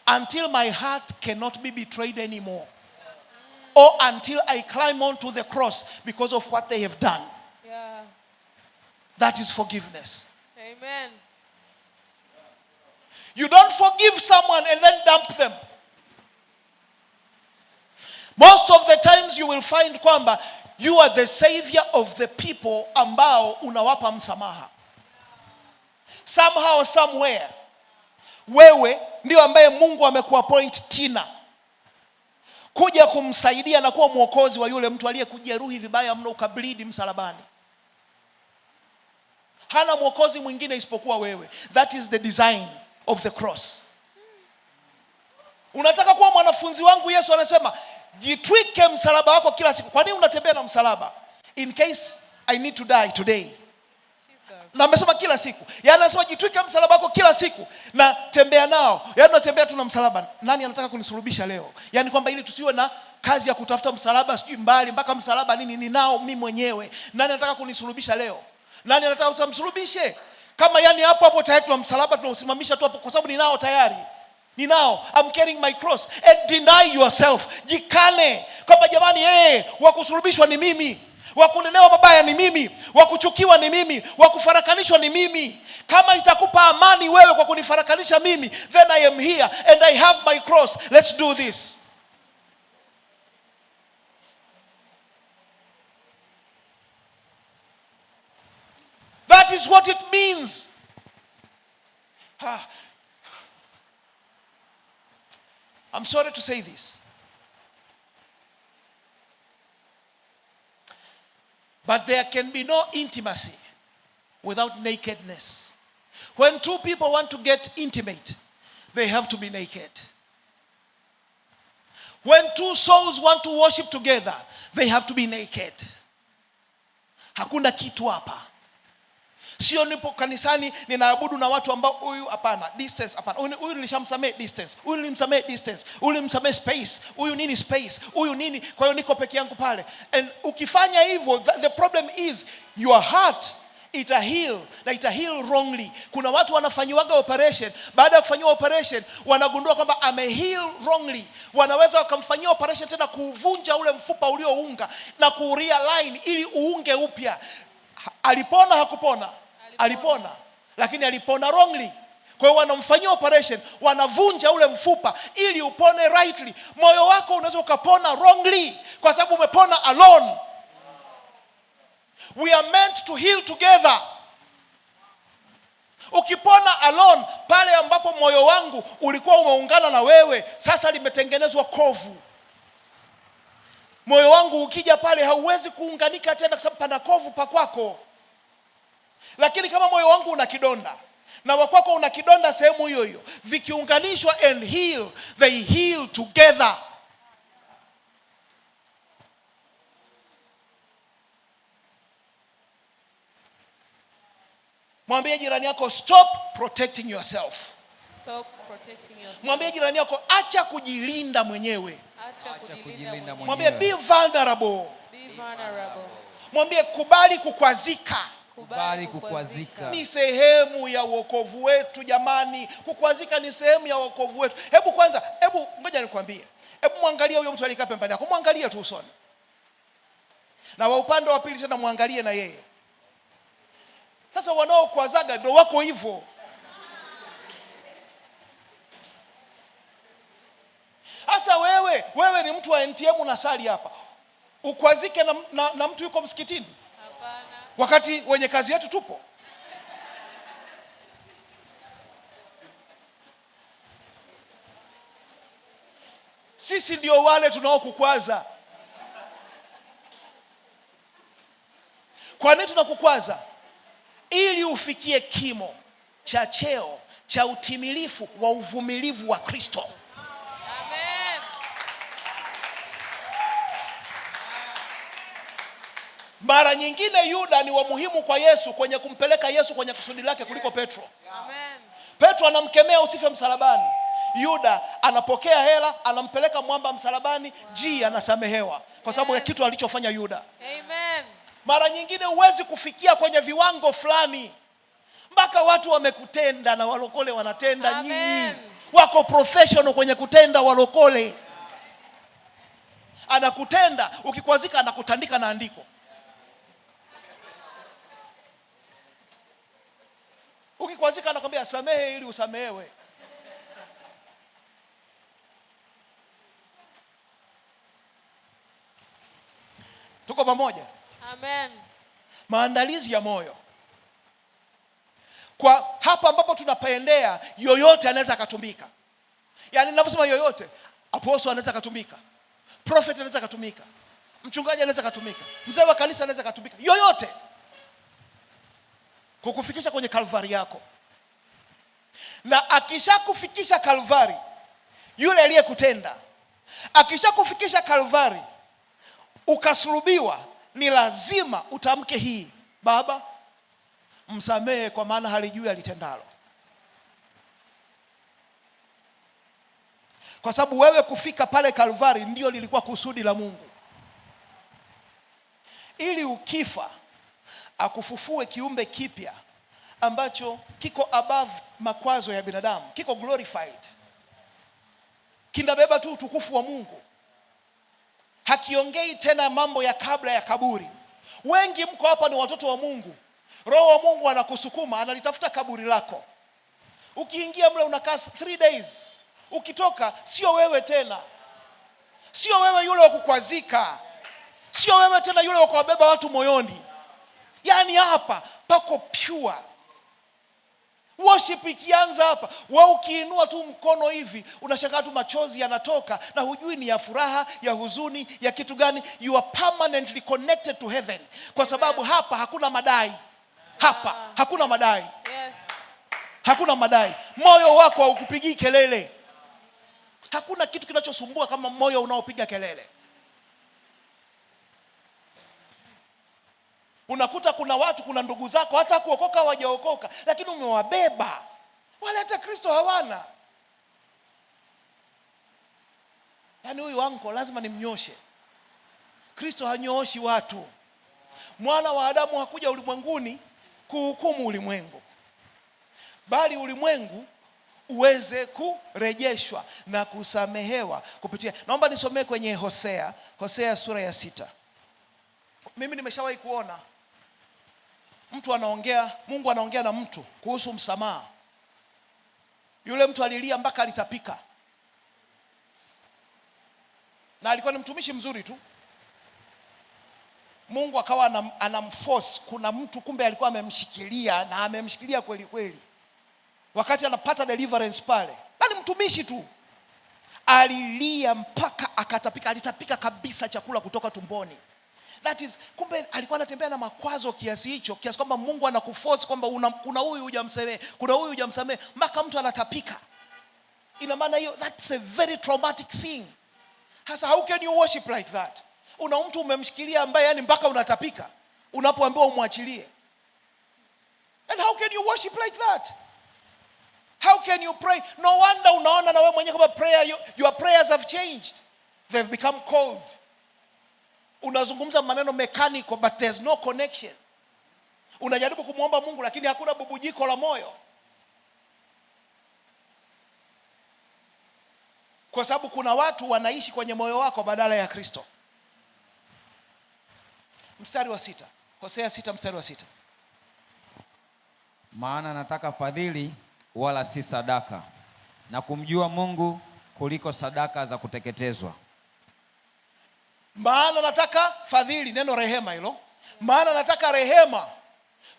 Speaker 3: until my heart cannot be betrayed anymore, or until I climb onto the cross because of what they have done.
Speaker 4: Yeah.
Speaker 3: That is forgiveness.
Speaker 4: Amen.
Speaker 3: You don't forgive someone and then dump them. Most of the times you will find kwamba You are the savior of the people ambao unawapa msamaha. Somehow, somewhere, wewe ndio ambaye Mungu amekuappoint Tina kuja kumsaidia na kuwa mwokozi wa yule mtu aliyekujeruhi vibaya mno ukableed msalabani. Hana mwokozi mwingine isipokuwa wewe. That is the design of the cross. Unataka kuwa mwanafunzi wangu? Yesu anasema jitwike msalaba wako kila siku. Kwa nini unatembea na msalaba? In case I need to die today. Na amesema kila siku. Yaani anasema jitwike msalaba wako kila siku na tembea nao. Yaani unatembea tu na msalaba. Nani anataka kunisulubisha leo? Yaani kwamba ili tusiwe na kazi ya kutafuta msalaba sijui mbali mpaka msalaba nini ninao mimi mwenyewe. Nani anataka kunisulubisha leo? Nani anataka usamsulubishe? Kama yani hapo hapo tayari tuna msalaba tunausimamisha tu hapo kwa sababu ninao tayari. Ninao. I'm carrying my cross. And deny yourself. Jikane. Kwamba jamani wa kusulubishwa ni mimi. Wa kunenewa mabaya ni mimi. Wa kuchukiwa ni mimi. Wa kufarakanisha ni mimi. Kama itakupa amani wewe kwa kunifarakanisha mimi, then I am here and I have my cross. Let's do this. That is what it means. I'm sorry to say this, but there can be no intimacy without nakedness. When two people want to get intimate, they have to be naked. When two souls want to worship together, they have to be naked. Hakuna kitu hapa. Sio nipo kanisani ninaabudu na watu ambao huyu hapana, distance hapana. Huyu nilishamsamea distance. Huyu nilimsamea distance. Huyu nilimsamea space. Huyu nini space. Huyu nini. Kwa hiyo niko peke yangu pale. And ukifanya hivyo, the problem is your heart ita heal na ita heal wrongly. Kuna watu wanafanyiwaga operation, baada ya kufanyiwa operation wanagundua kwamba ame heal wrongly. Wanaweza wakamfanyia operation tena kuvunja ule mfupa uliounga na kurealign ili uunge upya. Alipona hakupona? Alipona, lakini alipona wrongly. Kwa hiyo wanamfanyia operation, wanavunja ule mfupa ili upone rightly. Moyo wako unaweza ukapona wrongly kwa sababu umepona alone. We are meant to heal together. Ukipona alone, pale ambapo moyo wangu ulikuwa umeungana na wewe, sasa limetengenezwa kovu. Moyo wangu ukija pale hauwezi kuunganika tena kwa sababu pana kovu pa kwako. Lakini kama moyo wangu una kidonda na wakwako una kidonda sehemu hiyo hiyo, vikiunganishwa and heal, they heal together. Mwambie jirani yako stop protecting yourself.
Speaker 4: Stop protecting yourself.
Speaker 3: Mwambie jirani yako acha kujilinda mwenyewe.
Speaker 4: Acha kujilinda mwenyewe.
Speaker 3: Mwambie be vulnerable.
Speaker 4: Be vulnerable.
Speaker 3: Mwambie kubali kukwazika.
Speaker 4: Kubali kukwazika.
Speaker 3: Ni sehemu ya wokovu wetu jamani. Kukwazika ni sehemu ya wokovu wetu. Hebu ngoja nikwambie. Hebu muangalie huyo mtu alikaa pembeni yako. Muangalie tu usoni. Na wa upande wa pili tena muangalie na yeye. Sasa wanaokwazaga ndio wako hivyo. Sasa wewe ni mtu wa NTM unasali hapa. Ukwazike na mtu yuko msikitini?
Speaker 4: Hapana.
Speaker 3: Wakati wenye kazi yetu tupo. Sisi ndio wale tunaokukwaza. Kwa nini tunakukwaza? Ili ufikie kimo cha cheo cha utimilifu wa uvumilivu wa Kristo.
Speaker 4: Amen.
Speaker 3: Mara nyingine Yuda ni wa muhimu kwa Yesu kwenye kumpeleka Yesu kwenye kusudi lake kuliko Petro.
Speaker 4: Amen.
Speaker 3: Petro anamkemea usife msalabani. Yuda anapokea hela, anampeleka mwamba msalabani, anasamehewa kwa sababu ya kitu alichofanya Yuda.
Speaker 4: Amen.
Speaker 3: Mara nyingine huwezi kufikia kwenye viwango fulani mpaka watu wamekutenda na walokole wanatenda. Nyinyi wako professional kwenye kutenda walokole. Anakutenda, ukikwazika anakutandika na andiko. Ukikwazika anakwambia samehe ili usamehewe. Tuko pamoja?
Speaker 4: Amen.
Speaker 3: Maandalizi ya moyo. Kwa hapa ambapo tunapaendea, yoyote anaweza akatumika. Yaani ninaposema yoyote, apostle anaweza akatumika, prophet anaweza akatumika, mchungaji anaweza akatumika, mzee wa kanisa anaweza akatumika, yoyote kukufikisha kwenye Kalvari yako. Na akishakufikisha Kalvari, yule aliyekutenda akishakufikisha Kalvari, ukasulubiwa, ni lazima utamke hii: Baba, msamehe, kwa maana halijui alitendalo. Kwa sababu wewe kufika pale Kalvari ndio lilikuwa kusudi la Mungu, ili ukifa akufufue kiumbe kipya ambacho kiko above makwazo ya binadamu, kiko glorified, kinabeba tu utukufu wa Mungu, hakiongei tena mambo ya kabla ya kaburi. Wengi mko hapa ni watoto wa Mungu, Roho wa Mungu anakusukuma, analitafuta kaburi lako. Ukiingia mle unakaa 3 days, ukitoka sio wewe tena, sio wewe yule wa kukwazika, sio wewe tena yule wa kuwabeba watu moyoni. Yaani hapa pako pure. Worship ikianza hapa, wewe ukiinua tu mkono hivi, unashangaa tu machozi yanatoka, na hujui ni ya furaha, ya huzuni, ya kitu gani. You are permanently connected to heaven, kwa sababu hapa hakuna madai. Hapa hakuna madai.
Speaker 4: Yes.
Speaker 3: Hakuna madai. Moyo wako haukupigii kelele. Hakuna kitu kinachosumbua kama moyo unaopiga kelele. Unakuta kuna watu, kuna ndugu zako hata kuokoka hawajaokoka, lakini umewabeba. Wale hata Kristo hawana. Yaani huyu wangu lazima nimnyoshe. Kristo hanyooshi watu. Mwana wa Adamu hakuja ulimwenguni kuhukumu ulimwengu, bali ulimwengu uweze kurejeshwa na kusamehewa kupitia. Naomba nisomee kwenye Hosea sura ya 6. Mimi nimeshawahi kuona mtu anaongea, Mungu anaongea na mtu kuhusu msamaha. Yule mtu alilia mpaka alitapika, na alikuwa ni mtumishi mzuri tu. Mungu akawa anamforce. Kuna mtu kumbe alikuwa amemshikilia, na amemshikilia kweli kweli, wakati anapata deliverance pale, na ni mtumishi tu. Alilia mpaka akatapika, alitapika kabisa, chakula kutoka tumboni. That is, kumbe alikuwa anatembea na makwazo kiasi hicho, kiasi kwamba Mungu anakuforce kwamba kuna huyu hujamsamehe, kuna huyu hujamsamehe, mpaka mtu anatapika. Ina maana hiyo, that's a very traumatic thing. Hasa how can you worship like that? Una mtu umemshikilia ambaye yani mpaka unatapika unapoambiwa umwachilie. And how can you worship like that? How can you pray? No wonder unaona na wewe mwenyewe kwamba your prayers have changed. They've become cold. Unazungumza maneno mechanical, but there's no connection. Unajaribu kumwomba Mungu lakini hakuna bubujiko la moyo. Kwa sababu kuna watu wanaishi kwenye moyo wako badala ya Kristo. Mstari wa 6. Hosea 6 mstari wa 6.
Speaker 2: Maana nataka fadhili wala si sadaka, na kumjua Mungu kuliko sadaka za kuteketezwa.
Speaker 3: Maana nataka fadhili, neno rehema hilo. Maana nataka rehema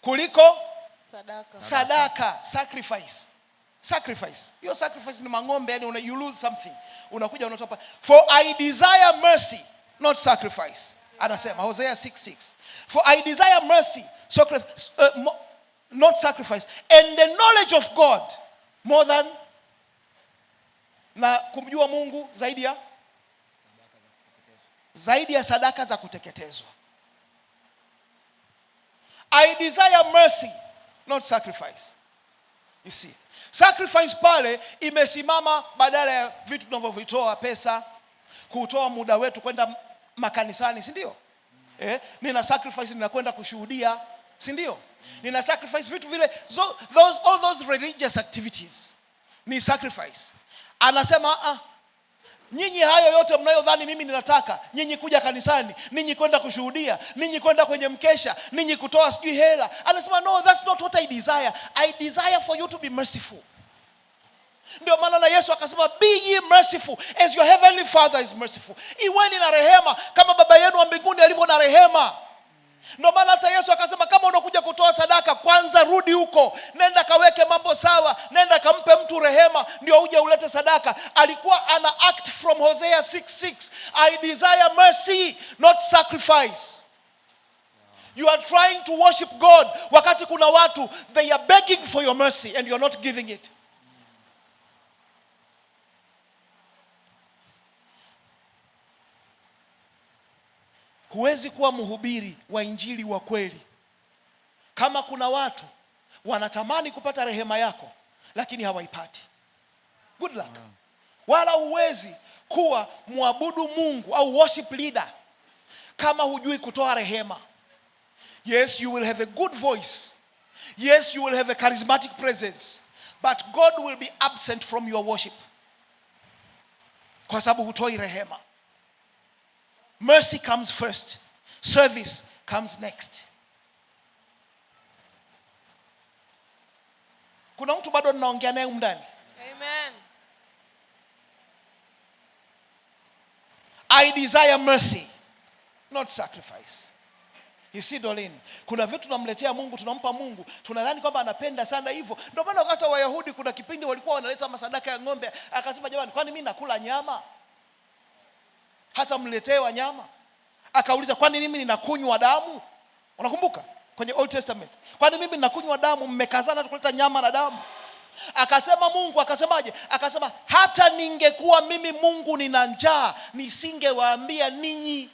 Speaker 3: kuliko sadaka. Sacrifice. Your sacrifice ni mang'ombe, yani you lose something. Unakuja unatopa. For I desire mercy, not sacrifice. Anasema Hosea 6:6. For I desire mercy, not sacrifice, and the knowledge of God more than, na kumjua Mungu zaidi ya sadaka za kuteketezwa. I desire mercy, not sacrifice. You see, sacrifice pale imesimama badala ya vitu tunavyovitoa, pesa, kutoa muda wetu kwenda makanisani, si ndio? Nina sacrifice ninakwenda kushuhudia, si ndio? Nina sacrifice vitu vile, all those religious activities ni sacrifice. Anasema nyinyi hayo yote mnayodhani mimi ninataka, nyinyi kuja kanisani, nyinyi kwenda kushuhudia, nyinyi kwenda kwenye mkesha, nyinyi kutoa sijui hela. Anasema no, that's not what I desire. I desire for you to be merciful. Ndio maana na Yesu akasema be ye merciful as your heavenly Father is merciful. Iweni na rehema kama baba yenu wa mbinguni alivyo na rehema. Ndio maana hata Yesu akasema kama unakuja kutoa sadaka, kwanza rudi huko, nenda kaweke mambo sawa, nenda kampe mtu rehema ndio uje ulete sadaka. Alikuwa ana act from Hosea 6:6. I desire mercy, not sacrifice. You are trying to worship God wakati kuna watu they are begging for your mercy and you are not giving it. Huwezi kuwa mhubiri wa injili wa kweli kama kuna watu wanatamani kupata rehema yako lakini hawaipati. Good luck. Wala huwezi kuwa muabudu Mungu au worship leader kama hujui kutoa rehema. Yes, you will have a good voice. Yes, you will have a charismatic presence. But God will be absent from your worship kwa sababu hutoi rehema. Mercy comes first. Service comes next. Kuna mtu bado ninaongea naye umndani.
Speaker 4: Amen.
Speaker 3: I desire mercy, not sacrifice. You see Dolin, kuna vitu tunamletea Mungu, tunampa Mungu, tunadhani kwamba anapenda sana hivyo. Ndio maana wakati Wayahudi kuna kipindi walikuwa wanaleta masadaka ya ng'ombe, akasema jamani, kwani mimi nakula nyama? Hata mletewa nyama. Akauliza, kwani mimi ninakunywa damu? Unakumbuka kwenye Old Testament? Kwani mimi ninakunywa damu? Mmekazana kuleta nyama na damu. Akasema Mungu, akasemaje? Akasema hata ningekuwa mimi Mungu nina njaa, nisingewaambia ninyi.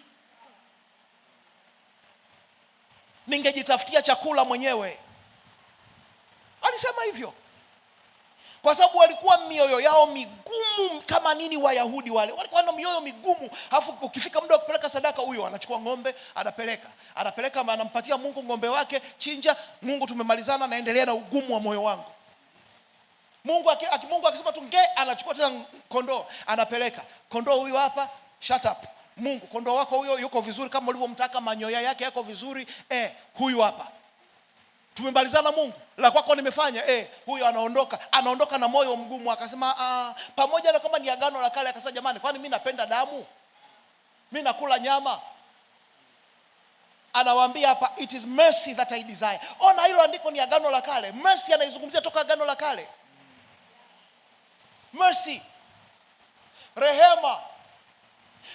Speaker 3: Ningejitafutia chakula mwenyewe. Alisema hivyo kwa sababu walikuwa mioyo yao migumu kama nini. Wayahudi wale walikuwa na mioyo migumu. Alafu ukifika muda wa kupeleka sadaka, huyo anachukua ng'ombe, anapeleka anampatia Mungu ng'ombe wake, chinja. Mungu, tumemalizana, naendelea na ugumu wa moyo wangu. Mungu akisema tu nge, anachukua tena kondoo, anapeleka kondoo. Huyu hapa, shut up Mungu, kondoo wako huyo yuko vizuri kama ulivyomtaka, manyoya yake yako vizuri, huyu hapa tumemalizana Mungu, la kwako nimefanya. Huyo anaondoka na moyo mgumu. Akasema pamoja na kama ni agano la kale, akasema jamani, kwani mimi napenda damu? Mimi nakula nyama? Anawaambia hapa, it is mercy that I desire. Ona, hilo andiko ni agano la kale. Mercy anaizungumzia toka agano la kale. Mercy,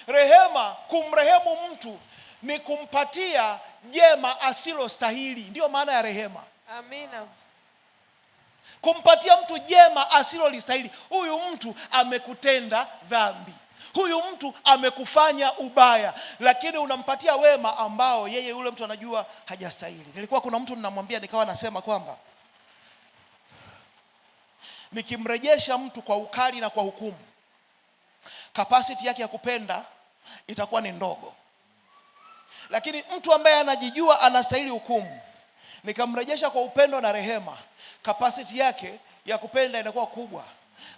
Speaker 3: rehema, kumrehemu mtu ni kumpatia jema asilo stahili. Ndio maana ya rehema.
Speaker 4: Amina.
Speaker 3: Kumpatia mtu jema asilo listahili. Huyu mtu amekutenda dhambi, huyu mtu amekufanya ubaya, lakini unampatia wema ambao yeye yule mtu anajua hajastahili. Nilikuwa kuna mtu ninamwambia, nikawa nasema kwamba nikimrejesha mtu kwa ukali na kwa hukumu, capacity yake ya kupenda itakuwa ni ndogo. Lakini mtu ambaye anajijua anastahili hukumu, nikamrejesha kwa upendo na rehema, capacity yake ya kupenda inakuwa kubwa,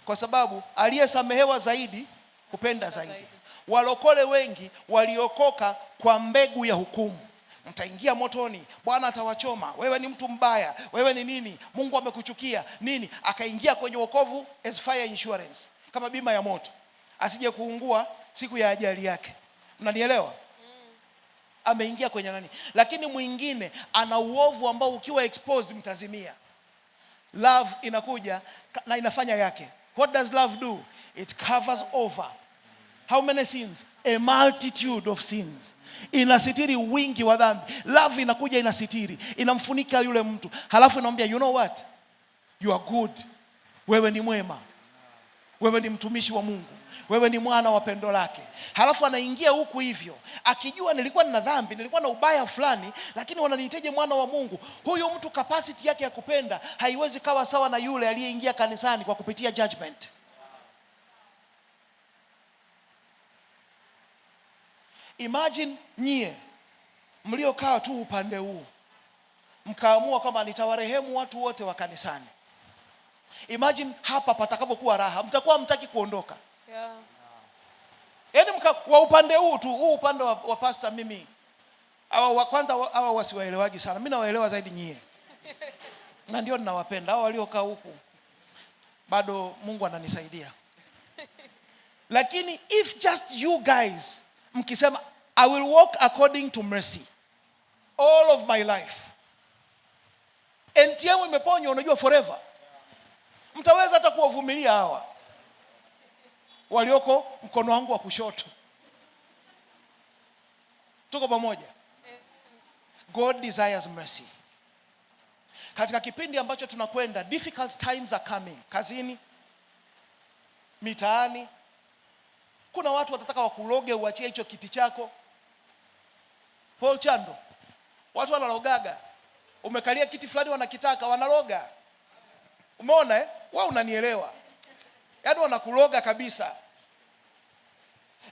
Speaker 3: kwa sababu aliyesamehewa zaidi hupenda zaidi. Walokole wengi waliokoka kwa mbegu ya hukumu. Mtaingia motoni, Bwana atawachoma, wewe ni mtu mbaya, wewe ni nini, Mungu amekuchukia nini. Akaingia kwenye wokovu as fire insurance, kama bima ya moto, asije kuungua siku ya ajali yake. Mnanielewa? Ameingia kwenye nani. Lakini mwingine ana uovu ambao ukiwa exposed mtazimia. Love inakuja na inafanya yake. What does love do? It covers over how many sins? A multitude of sins. Inasitiri wingi wa dhambi. Love inakuja, inasitiri, inamfunika yule mtu. Halafu inamwambia, you know what, you are good. Wewe ni mwema, wewe ni mtumishi wa Mungu, wewe ni mwana wa pendo lake. Halafu anaingia huku hivyo akijua, nilikuwa nina dhambi, nilikuwa na ubaya fulani, lakini wananihitaji mwana wa Mungu. Huyo mtu capacity yake ya kupenda haiwezi kawa sawa na yule aliyeingia kanisani kwa kupitia judgment. Imagine nyie mliokaa tu upande huu mkaamua kwamba nitawarehemu watu wote wa kanisani. Imagine hapa patakavyokuwa raha, mtakuwa mtaki kuondoka.
Speaker 4: Yeah.
Speaker 3: Yaani wa upande huu tu, huu upande wa pastor mimi. Kwanza hawa wasiwaelewagi sana. Mimi nawaelewa zaidi nyie. Na ndio ninawapenda hao waliokaa huku. bado Mungu ananisaidia. Lakini if just you guys mkisema I will walk according to mercy all of my life, NTM imeponywa, unajua forever, mtaweza hata kuwavumilia hawa walioko mkono wangu wa kushoto. Tuko pamoja? God desires mercy. Katika kipindi ambacho tunakwenda, difficult times are coming. Kazini, mitaani, kuna watu watataka wakuloge uachie hicho kiti chako. Paul Chando, watu wanalogaga. Umekalia kiti fulani wanakitaka, wanaloga. Umeona eh? Wewe unanielewa. Yaani wanakuloga kabisa.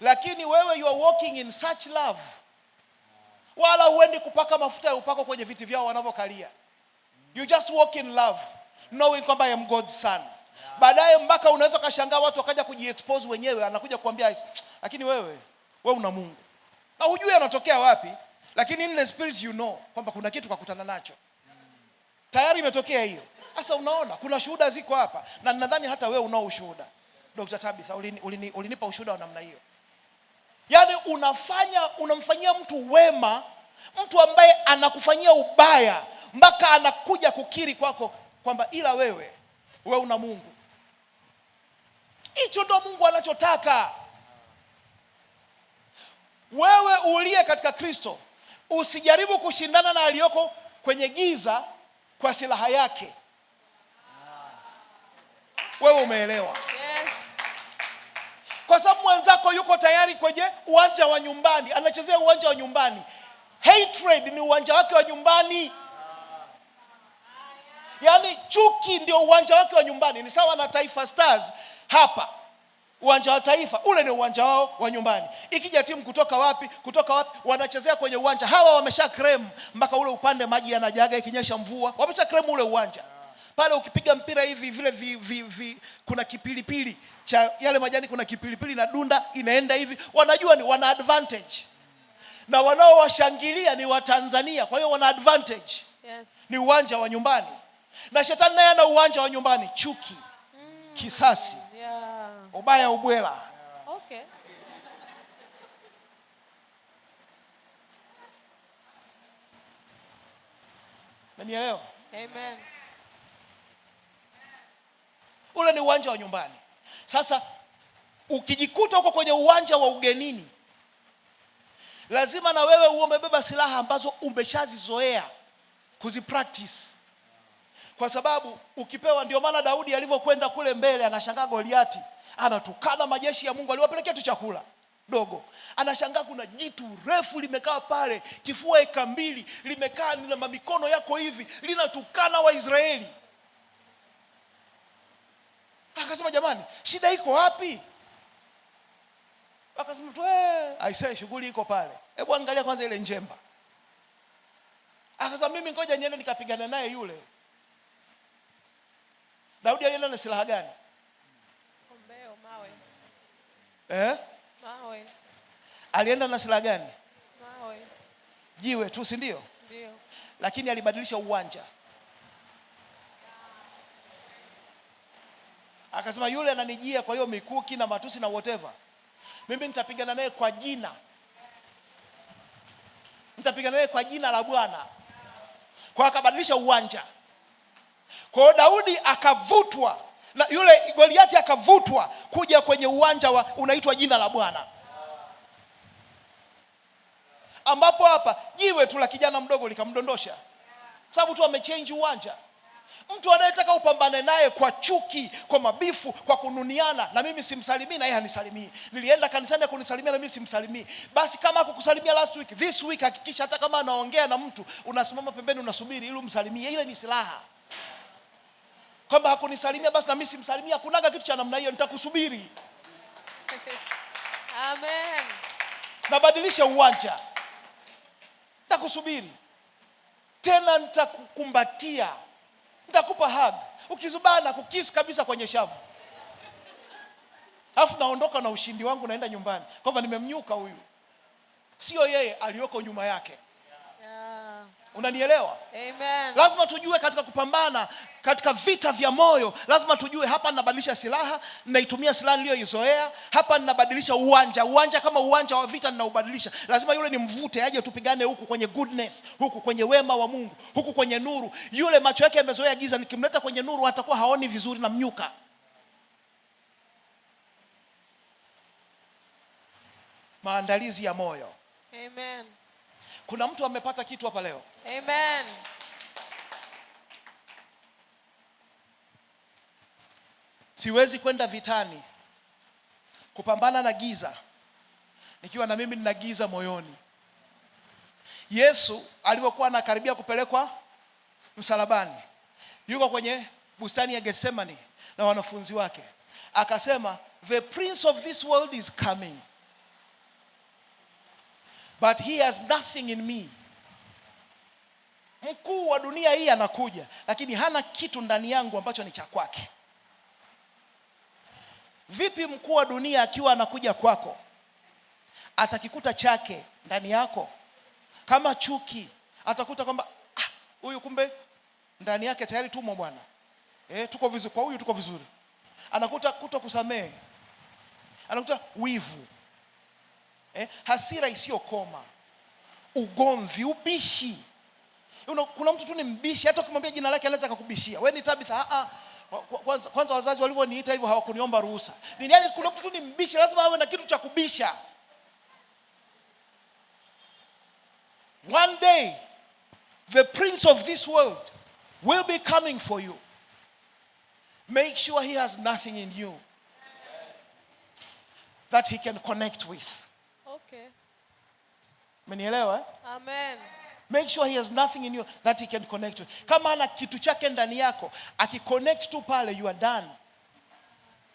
Speaker 3: Lakini wewe you are walking in such love. Wala uendi kupaka mafuta ya upako kwenye viti vyao wanavyokalia. You just walk in love, knowing kwamba I am God's son. Baadaye mpaka unaweza kashangaa watu wakaja kujiexpose wenyewe, anakuja kukuambia lakini wewe una Mungu. Na hujui anatokea wapi, lakini in the spirit you know kwamba kuna kitu kakutana nacho. Tayari imetokea hiyo. Sasa unaona kuna shuhuda ziko hapa, na nadhani hata wewe unao ushuhuda. Dr. Tabitha ulinipa ushuhuda wa namna hiyo. Yaani unamfanyia mtu wema, mtu ambaye anakufanyia ubaya, mpaka anakuja kukiri kwako kwamba ila wewe una Mungu. Hicho ndo Mungu anachotaka. Wewe uliye katika Kristo, usijaribu kushindana na aliyoko kwenye giza kwa silaha yake. Wewe umeelewa?
Speaker 4: Yes.
Speaker 3: Kwa sababu mwenzako yuko tayari kwenye uwanja wa nyumbani, anachezea uwanja wa nyumbani. Hatred ni uwanja wake wa nyumbani. Yaani chuki ndio uwanja wake wa nyumbani. Ni sawa na Taifa Stars hapa. Uwanja wa Taifa, ule ni uwanja wao wa nyumbani. Ikija timu kutoka wapi, wanachezea kwenye uwanja. Hawa wamesha krem mpaka ule upande maji yanajaga ikinyesha mvua. Wamesha krem ule uwanja. Pale ukipiga mpira hivi vile kuna kipilipili cha yale majani, kuna kipilipili na dunda inaenda hivi. Wanajua ni wana advantage. Na wanaowashangilia ni wa Tanzania, kwa hiyo wana advantage.
Speaker 4: Yes. Ni
Speaker 3: uwanja wa nyumbani. Na shetani naye ana uwanja wa nyumbani, chuki, kisasi, ubaya, ubwela.
Speaker 4: Okay.
Speaker 3: Umenielewa?
Speaker 4: Amen.
Speaker 3: Ule ni uwanja wa nyumbani. Sasa ukijikuta uko kwenye uwanja wa ugenini, lazima na wewe umebeba silaha ambazo umeshazizoea kuzipractice. Kwa sababu ukipewa, ndio maana Daudi alivyokwenda kule mbele anashangaa Goliati anatukana majeshi ya Mungu aliwapelekea tu chakula dogo. Anashangaa kuna jitu refu limekaa pale, kifua eka 2, limekaa na mikono yako hivi, linatukana Waisraeli. Akasema jamani, shida iko wapi? Akasema aisee, shughuli iko pale. Hebu angalia kwanza ile njemba. Akasema mimi ngoja niende nikapigana naye yule. Daudi alienda na silaha gani?
Speaker 4: Kombeo, mawe.
Speaker 3: Mawe. Alienda na silaha gani?
Speaker 4: Mawe.
Speaker 3: Jiwe tu, si ndio?
Speaker 4: Ndio.
Speaker 3: Lakini alibadilisha uwanja. Akasema yule ananijia kwa hiyo mikuki na matusi na whatever. Mimi nitapigana naye kwa jina. Nitapigana naye kwa jina la Bwana. Kwa akabadilisha uwanja. Kwa hiyo Daudi akavutwa, na yule Goliati akavutwa kuja kwenye uwanja unaitwa jina la Bwana. Ambapo hapa jiwe tu la kijana mdogo likamdondosha. Sababu tu amechange uwanja. Mtu anayetaka upambane naye kwa chuki, kwa mabifu, kwa kununiana, na mimi simsalimii na yeye hanisalimii. Nilienda kanisani kunisalimia na mimi simsalimii. Basi kama hakukusalimia last week, this week hakikisha hata kama anaongea na mtu, unasimama pembeni unasubiri ili umsalimie. Ile ni silaha. Kwamba hakunisalimia basi na mimi simsalimia, kunaga kitu cha namna hiyo, nitakusubiri.
Speaker 4: Amen.
Speaker 3: Nabadilisha uwanja. Nitakusubiri. Tena nitakukumbatia. Nitakupa hug. Ukizubana kukisi kabisa kwenye shavu. Alafu naondoka na ushindi wangu, naenda nyumbani. Kwamba nimemnyuka huyu. Sio yeye aliyoko nyuma yake.
Speaker 4: Yeah.
Speaker 3: Unanielewa?
Speaker 4: Amen.
Speaker 3: Lazima tujue katika kupambana, katika vita vya moyo, lazima tujue hapa ninabadilisha silaha, ninaitumia silaha niliyoizoea. Hapa ninabadilisha uwanja kama uwanja wa vita ninaubadilisha. Lazima yule nimvute aje tupigane huku kwenye goodness, huku kwenye wema wa Mungu, huku kwenye nuru. Yule macho yake yamezoea giza, nikimleta kwenye nuru atakuwa haoni vizuri na mnyuka. Maandalizi ya moyo.
Speaker 4: Amen.
Speaker 3: Kuna mtu amepata kitu hapa leo.
Speaker 4: Amen.
Speaker 3: Siwezi kwenda vitani kupambana na giza nikiwa na mimi nina giza moyoni. Yesu alipokuwa anakaribia kupelekwa msalabani, yuko kwenye bustani ya Getsemani na wanafunzi wake, akasema, the prince of this world is coming, but he has nothing in me. Mkuu wa dunia hii anakuja, lakini hana kitu ndani yangu ambacho ni cha kwake. Vipi mkuu wa dunia akiwa anakuja kwako, atakikuta chake ndani yako? Kama chuki, atakuta kwamba huyu kumbe ndani yake tayari tumo bwana. Tuko vizuri kwa huyu, tuko vizuri. Anakuta kutokusamehe, anakuta wivu, hasira isiyokoma, ugomvi, ubishi. Kuna mtu tu ni mbishi, hata ukimwambia jina lake anaweza akakubishia. Wewe ni Tabitha, kwanza wazazi walivyoniita hivyo hawakuniomba ruhusa. Yaani kuna mtu tu ni mbishi, lazima awe na kitu cha kubisha. One day the prince of this world will be coming for you. Make sure he has nothing in you that he can connect with.
Speaker 4: Okay.
Speaker 3: Umenielewa?
Speaker 4: Amen.
Speaker 3: Make sure he has nothing in you that he can connect with. Kama ana kitu chake ndani yako, akiconnect tu pale, you are done.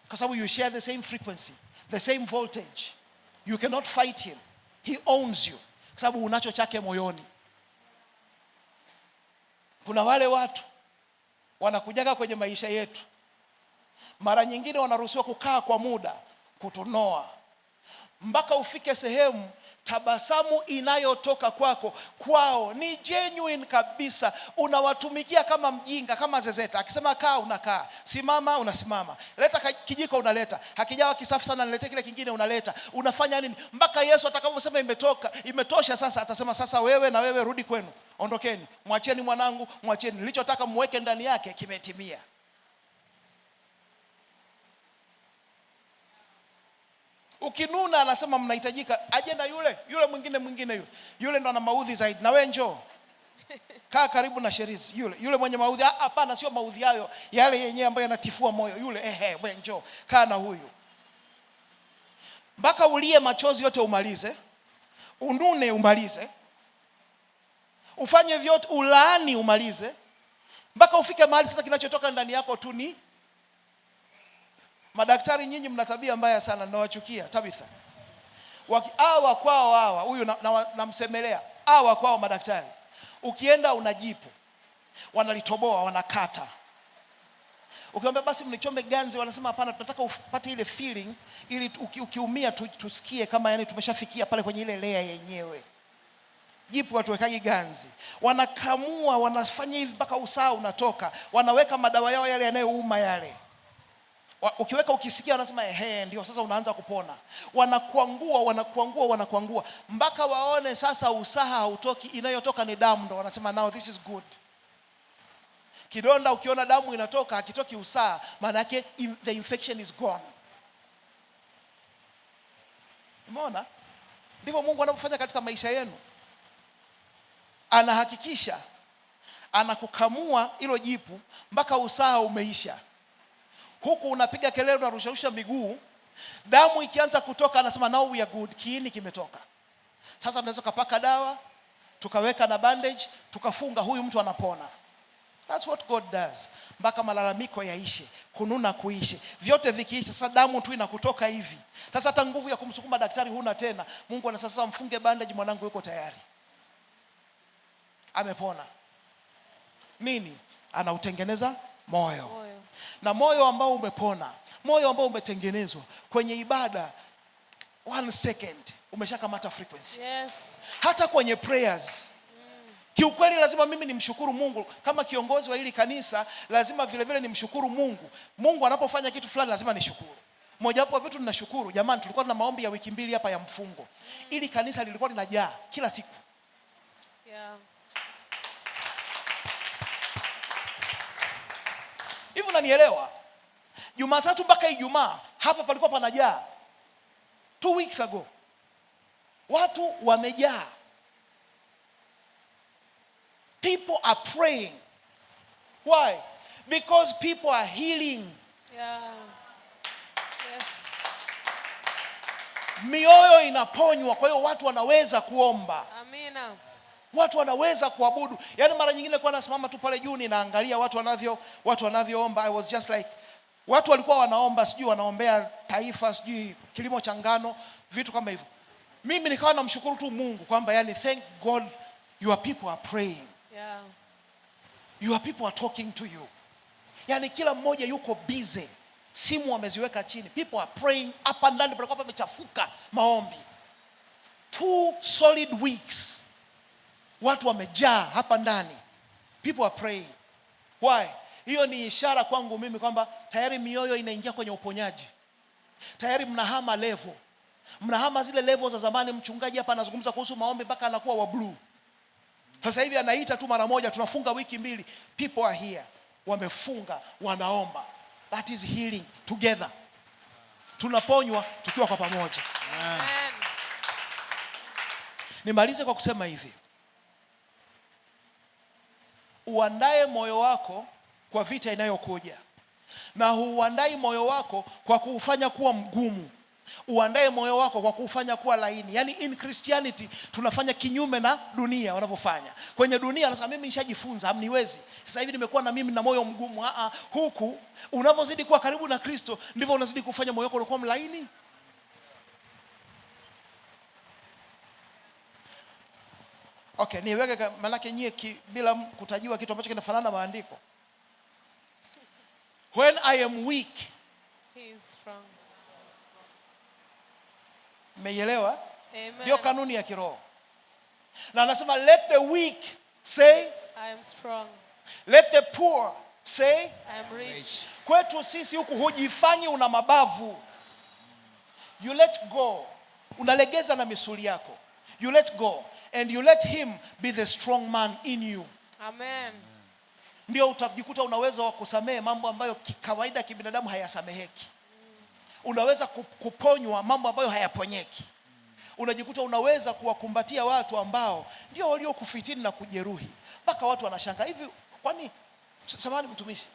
Speaker 3: Kwa sababu you share the same frequency, the same voltage. You cannot fight him. He owns you. Kwa sababu unacho chake moyoni. Kuna wale watu wanakujaga kwenye maisha yetu, mara nyingine wanaruhusiwa kukaa kwa muda, kutunoa, mpaka ufike sehemu tabasamu inayotoka kwao ni genuine kabisa. Unawatumikia kama mjinga, kama zezeta. Akisema kaa, unakaa. Simama, unasimama. Leta kijiko, unaleta. Hakijawa kisafi sana, niletee kile kingine, unaleta. Unafanya nini? Mpaka Yesu atakaposema imetosha sasa, atasema sasa wewe na wewe rudi kwenu. Ondokeni. Mwacheni mwanangu, mwacheni. Nilichotaka muweke ndani yake kimetimia. Ukinuna anasema mnahitajika aje na yule mwingine yule ndo ana maudhi zaidi. Na wewe njoo. Kaa karibu na Sherizi yule mwenye maudhi. Hapana, sio maudhi hayo, yale yenyewe ambayo yanatifua moyo. Wewe njoo. Kaa na huyu. Mpaka ulie machozi yote umalize. Unune umalize. Ufanye vyote, ulaani umalize. Mpaka ufike mahali sasa kinachotoka ndani yako tu ni madaktari. Nyinyi mna tabia mbaya sana, ninawachukia. Tabitha, kwao huyu namsemelea. Kwao madaktari, ukienda unajipu, wanalitoboa, wanakata. Ukiambia basi mnichome ganzi, wanasema hapana, tunataka upate ile feeling ili ukiumia tusikie kama yani tumeshafikia pale kwenye ile layer yenyewe. Jipu watu wekaji ganzi, wanakamua, wanafanya hivi mpaka usaha unatoka, wanaweka madawa yao yale yanayouma yale. Ukiweka ukisikia wanasema ndio sasa unaanza kupona. Wanakuangua mpaka waone sasa usaha hautoki, inayotoka ni damu, ndo wanasema now this is good. Kidonda ukiona damu inatoka, hakitoki usaha, maana yake the infection is gone. Umeona? Ndivyo Mungu anapofanya katika maisha yenu. Anahakikisha anakukamua hilo jipu mpaka usaha umeisha. Huku unapiga kelele, unarusharusha miguu, damu ikianza kutoka anasema now we are good, kiini kimetoka. Sasa tunaweza kupaka dawa, tukaweka na bandage, tukafunga, huyu mtu anapona. That's what God does. Mpaka malalamiko yaishe, kununa kuishe, vyote vikiisha, sasa damu tu inakutoka hivi. Sasa hata nguvu ya kumsukuma daktari huna tena. Mungu anasema sasa mfunge bandage, mwanangu yuko tayari. Amepona. Nini? Anautengeneza moyo. Na moyo ambao umepona, moyo ambao umetengenezwa kwenye ibada, 1 second umeshakamata frequency.
Speaker 4: Yes.
Speaker 3: Hata kwenye prayers. Kiukweli lazima mimi nimshukuru Mungu kama kiongozi wa hili kanisa, lazima vile vile nimshukuru Mungu. Mungu anapofanya kitu fulani lazima nishukuru. Mojawapo wa vitu ninashukuru, jamani, tulikuwa tuna maombi ya wiki 2 hapa ya mfungo. Ili kanisa lilikuwa linajaa kila siku.
Speaker 4: Yeah.
Speaker 3: Hivi unanielewa? Jumatatu mpaka Ijumaa hapa palikuwa panajaa. 2 weeks ago. Watu wamejaa. People are praying. Why? Because people are healing.
Speaker 4: Yeah. Yes.
Speaker 3: Mioyo inaponywa, kwa hiyo watu wanaweza kuomba.
Speaker 4: Amina.
Speaker 3: Watu wanaweza kuabudu. Yaani mara nyingine kwa nasimama tu pale juu ninaangalia watu wanavyoomba. I was just like, watu walikuwa wanaomba, sijui wanaombea taifa, sijui kilimo cha ngano, vitu kama hivyo. Mimi nikawa namshukuru tu Mungu kwamba yani thank God your people are praying.
Speaker 4: Yeah.
Speaker 3: Your people are talking to you. Yani kila mmoja yuko busy. Simu wameziweka chini. People are praying up and down, palikuwa pamechafuka maombi. 2 solid weeks. Watu wamejaa hapa ndani. People are praying. Why? Hiyo ni ishara kwangu mimi kwamba tayari mioyo inaingia kwenye uponyaji. Tayari mnahama level. Mnahama zile level za zamani. Mchungaji hapa anazungumza kuhusu maombi mpaka anakuwa wa blue. Sasa hivi anaita tu mara moja, tunafunga wiki 2. People are here. Wamefunga, wanaomba. That is healing together. Tunaponywa tukiwa kwa pamoja.
Speaker 4: Amen.
Speaker 3: Nimalize kwa kusema hivi. Uandae moyo wako kwa vita inayokuja. Na huuandai moyo wako kwa kuufanya kuwa mgumu. Uandae moyo wako kwa kuufanya kuwa laini. Yaani in Christianity tunafanya kinyume na dunia wanavyofanya. Kwenye dunia anasema mimi nishajifunza, hamniwezi. Sasa hivi nimekuwa na mimi na moyo mgumu. Huku unavyozidi kuwa karibu na Kristo ndivyo unazidi kufanya moyo wako kuwa mlaini. Okay, niweke manake nyie bila kutajiwa kitu ambacho kinafanana na maandiko. When I am weak,
Speaker 4: He is strong.
Speaker 3: Mmeielewa?
Speaker 4: Amen.
Speaker 3: Ndio kanuni ya kiroho. Na anasema let the weak say
Speaker 4: I am strong.
Speaker 3: Let the poor say
Speaker 4: I am rich.
Speaker 3: Kwetu sisi huku hujifanyi una mabavu. You let go. Unalegeza na misuli yako. You let go and you let him be the strong man in you.
Speaker 4: Amen.
Speaker 3: Ndio utajikuta unaweza wa kusamehe mambo ambayo kawaida kibinadamu hayasameheki. Unaweza kuponywa mambo ambayo hayaponyeki. Unajikuta unaweza kuwakumbatia watu ambao ndio waliokufitini na kujeruhi. Mpaka watu wanashangaa hivi, kwani samahani mtumishi,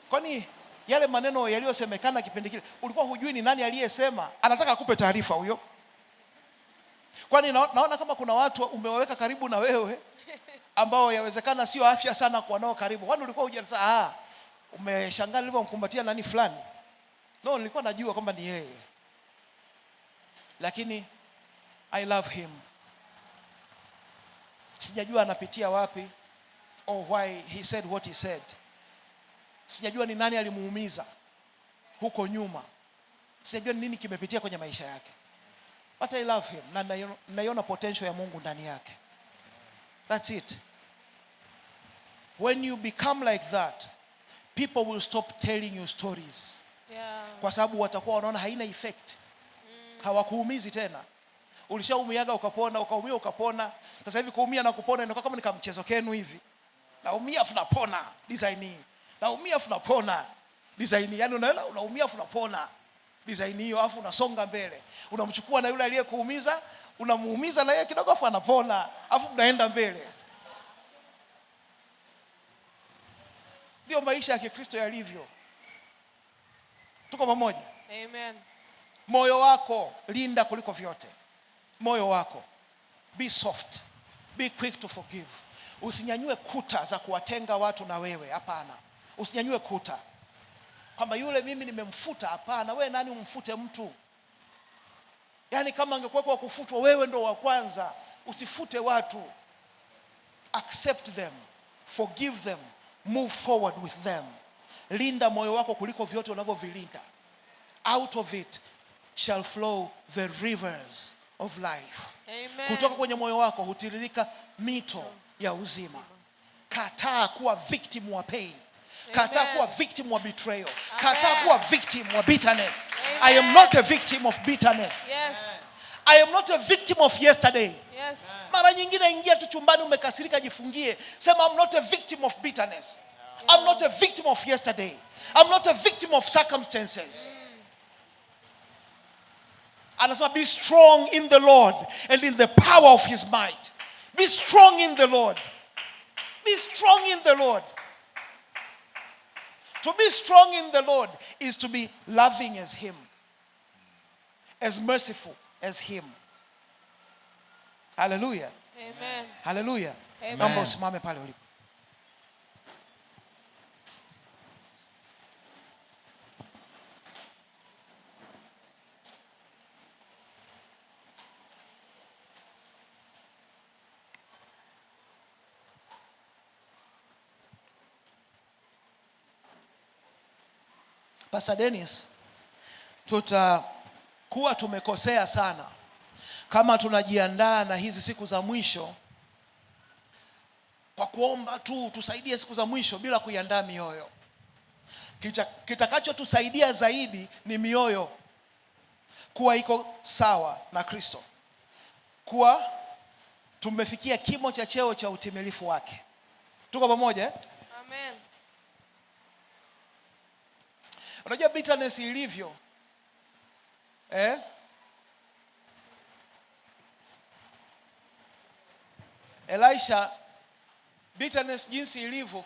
Speaker 3: kwani yale maneno yaliyosemekana kipindi kile ulikuwa hujui ni nani aliyesema? Anataka akupe taarifa huyo. Kwani naona kama kuna watu umewaweka karibu na wewe ambao yawezekana sio afya sana kwa nao karibu. Kwani ulikuwa hujua umeshangaa nilipomkumbatia nani fulani? No, nilikuwa najua kwamba ni yeye. Lakini I love him. Sijajua anapitia wapi or why he said what he said. Sijajua ni nani alimuumiza huko nyuma. Sijajua ni nini kimepitia kwenye maisha yake. But I love him na naiona potential ya Mungu ndani yake. That's it. When you become like that, people will stop telling you stories.
Speaker 4: Yeah.
Speaker 3: Kwa sababu watakuwa wanaona haina effect. Hawakuumizi tena. Ulishaumiaga ukapona, ukaumia ukapona. Sasa hivi kuumia na kupona inakuwa kama ni kama mchezo kenu hivi. Naumia afu napona, design hii. Naumia afu napona, design hii. Yaani unaumia afu napona, design hiyo, afu unasonga mbele. Unamchukua na yule aliyekuumiza, unamuumiza na yeye kidogo afu anapona, afu mnaenda mbele. Ndio maisha ya Kikristo yalivyo. Tuko pamoja?
Speaker 4: Amen.
Speaker 3: Moyo wako linda kuliko vyote. Moyo wako. Be soft. Be quick to forgive. Usinyanyue kuta za kuwatenga watu na wewe. Hapana. Usinyanyue kuta. Kwamba yule mimi nimemfuta. Hapana. Wewe nani umfute mtu? Yaani kama angekuwa kwa kufutwa wewe ndo wa kwanza. Usifute watu. Accept them. Forgive them. Move forward with them. Linda moyo wako kuliko vyote unavyovilinda. Out of it shall flow the rivers of life.
Speaker 4: Amen.
Speaker 3: Kutoka kwenye moyo wako hutiririka mito ya uzima. Kataa kuwa victim wa pain. Kataa kuwa victim wa betrayal. Kataa kuwa victim wa bitterness. I am not a victim of bitterness.
Speaker 4: Yes.
Speaker 3: I am not a victim of yesterday.
Speaker 4: Yes.
Speaker 3: Mara nyingine ingia tu chumbani umekasirika, jifungie. Sema I'm not a victim of bitterness. I'm not a victim of yesterday. I'm not a victim of circumstances. Anasema be strong in the Lord and in the power of his might. Be strong in the Lord. Be strong in the Lord. To be strong in the Lord is to be loving as him, as merciful as him. Hallelujah.
Speaker 4: Amen.
Speaker 3: Hallelujah.
Speaker 4: Amen.
Speaker 3: Naomba usimame pale ulipo. Pastor Dennis, tutakuwa tumekosea sana kama tunajiandaa na hizi siku za mwisho kwa kuomba tu tusaidie siku za mwisho bila kuiandaa mioyo. Kitakachotusaidia zaidi ni mioyo kuwa iko sawa na Kristo, kuwa tumefikia kimo cha cheo cha utimilifu wake. Tuko pamoja?
Speaker 4: Amen.
Speaker 3: Unajua bitterness ilivyo Elisha, bitterness jinsi ilivyo,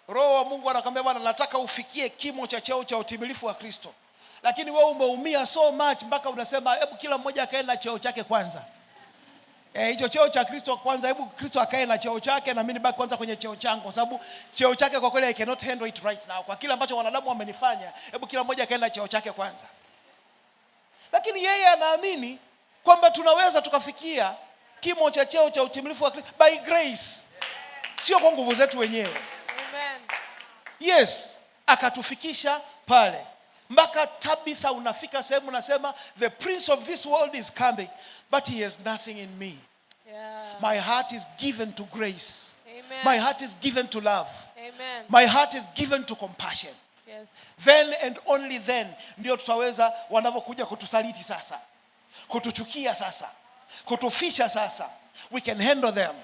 Speaker 3: Roho wa Mungu anakuambia Bwana, nataka ufikie kimo cha cheo cha utimilifu wa Kristo. Lakini wewe umeumia so much mpaka unasema hebu kila mmoja akae na cheo chake kwanza. Hicho cheo cha Kristo kwanza, hebu Kristo akae na cheo chake na mimi nibaki kwanza kwenye cheo changu, kwa sababu cheo chake kwa kweli I cannot handle it right now. Kwa kile ambacho wanadamu wamenifanya, hebu kila mmoja akae na cheo chake kwanza. Lakini yeye anaamini kwamba tunaweza tukafikia kimo cha cheo cha utimilifu wa Kristo by grace. Sio kwa nguvu zetu wenyewe.
Speaker 4: Amen.
Speaker 3: Yes, akatufikisha pale. Mpaka Tabitha unafika sehemu nasema the prince of this world is coming but he has nothing in me.
Speaker 4: Yeah.
Speaker 3: My heart is given to grace.
Speaker 4: Amen.
Speaker 3: My heart is given to love.
Speaker 4: Amen.
Speaker 3: My heart is given to compassion.
Speaker 4: Yes.
Speaker 3: Then and only then ndio tutaweza wanavyokuja kutusaliti sasa, kutuchukia sasa, kutufisha sasa, we can handle them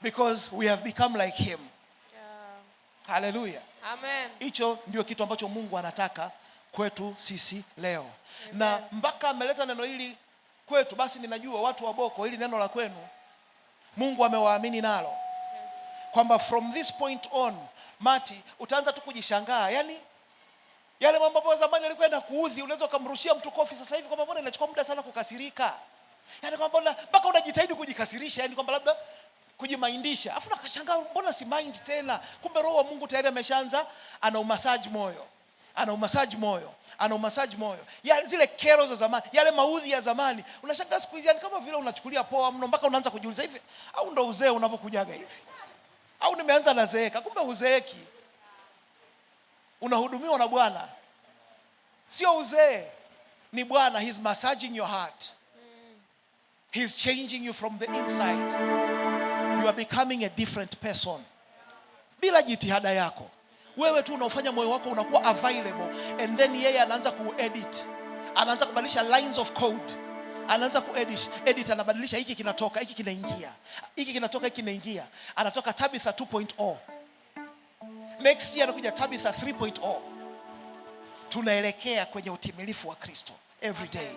Speaker 3: because we have become like him.
Speaker 4: Yeah.
Speaker 3: Hallelujah.
Speaker 4: Amen.
Speaker 3: Hicho ndio kitu ambacho Mungu anataka kwetu sisi leo.
Speaker 4: Amen.
Speaker 3: Na mpaka ameleta neno hili kwetu, basi ninajua watu wa Boko hili neno la kwenu Mungu amewaamini nalo.
Speaker 4: Yes.
Speaker 3: Kwamba from this point on, Mati, utaanza tu kujishangaa. Yaani yale mambo ambayo zamani yalikwenda kuudhi, unaweza kumrushia mtu kofi sasa hivi kwamba mbona inachukua muda sana kukasirika. Yaani kwamba mpaka unajitahidi kujikasirisha, yaani kwamba labda kujimaindisha. Afu nakashangaa mbona si mind tena. Kumbe Roho wa Mungu tayari ameshaanza ana umassage moyo. Ana umassage moyo. Ana umassage moyo. Ya zile kero za zamani, yale maudhi ya zamani, unashangaa siku hizi yani kama vile unachukulia poa mno mpaka unaanza kujiuliza hivi au ndo uzee unavyokujaga hivi. Au nimeanza na zeeka. Kumbe uzeeki. Unahudumiwa na Bwana. Sio uzee. Ni Bwana, he's massaging your heart. He's changing you from the inside. You are becoming a different person. Bila jitihada yako. Wewe tu unaofanya moyo wako unakuwa available, and then yeye anaanza kuedit. Anaanza kubadilisha lines of code. Anaanza kuedit, anabadilisha hiki kinatoka, hiki kinaingia. Hiki kinatoka, hiki kinaingia. Anatoka Tabitha 2.0. Next year anakuja Tabitha 3.0. Tunaelekea kwenye utimilifu wa Kristo every day.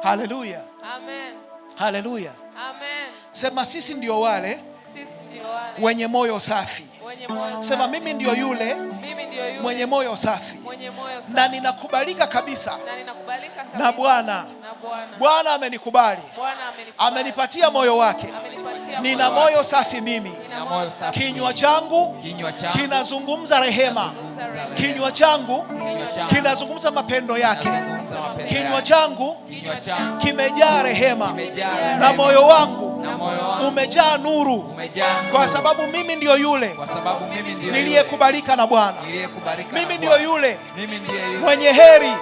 Speaker 3: Hallelujah.
Speaker 4: Amen.
Speaker 3: Hallelujah.
Speaker 4: Amen.
Speaker 3: Sema sisi ndio wale
Speaker 4: Sisi ndio wale
Speaker 3: wenye moyo safi.
Speaker 4: wenye moyo safi.
Speaker 3: Sema mimi ndio yule
Speaker 4: Mimi ndio yule
Speaker 3: mwenye moyo safi.
Speaker 4: mwenye moyo safi.
Speaker 3: Na ninakubalika kabisa
Speaker 4: Na ninakubalika kabisa
Speaker 3: na Bwana.
Speaker 4: Na Bwana.
Speaker 3: Bwana amenikubali.
Speaker 4: Bwana amenikubali.
Speaker 3: Amenipatia moyo wake.
Speaker 4: Amenipatia
Speaker 3: Nina moyo safi mimi.
Speaker 4: Nina moyo safi.
Speaker 3: Kinywa changu kinazungumza rehema. Kinywa changu kinazungumza mapendo yake. Kinywa changu kimejaa rehema na moyo wangu umejaa nuru, kwa sababu mimi ndio yule niliyekubalika na Bwana. Mimi ndio yule mwenye heri,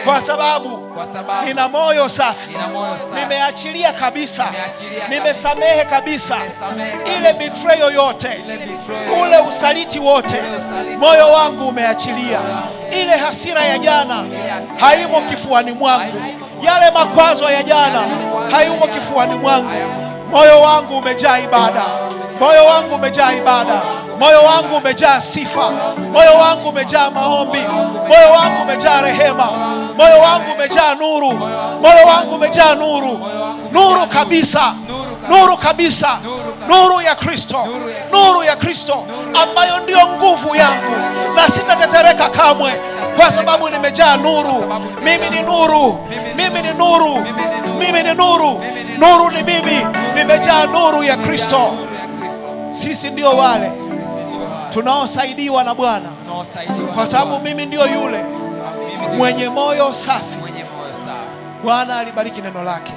Speaker 3: kwa sababu nina moyo safi. Nimeachilia kabisa, nimesamehe kabisa ile betrayal yote, ule usaliti wote. Moyo wangu umeachilia. Ile hasira ya jana haimo kifuani mwangu. Yale makwazo ya jana haimo kifuani mwangu. Moyo wangu umejaa ibada. Moyo wangu umejaa ibada. Moyo wangu umejaa sifa. Moyo wangu umejaa maombi. Moyo wangu umejaa rehema. Moyo wangu umejaa nuru. Moyo wangu umejaa nuru. Nuru kabisa. Nuru kabisa. Nuru ya Kristo. Nuru ya Kristo ambayo ndio nguvu yangu, na sitatetereka kamwe, kwa sababu nimejaa nuru. Mimi ni nuru. Mimi ni nuru. Mimi ni nuru. Nuru ni mimi. Nimejaa nuru ya Kristo. Sisi ndio wale tunaosaidiwa na Bwana, kwa sababu mimi ndio yule mwenye moyo safi. Bwana alibariki neno lake.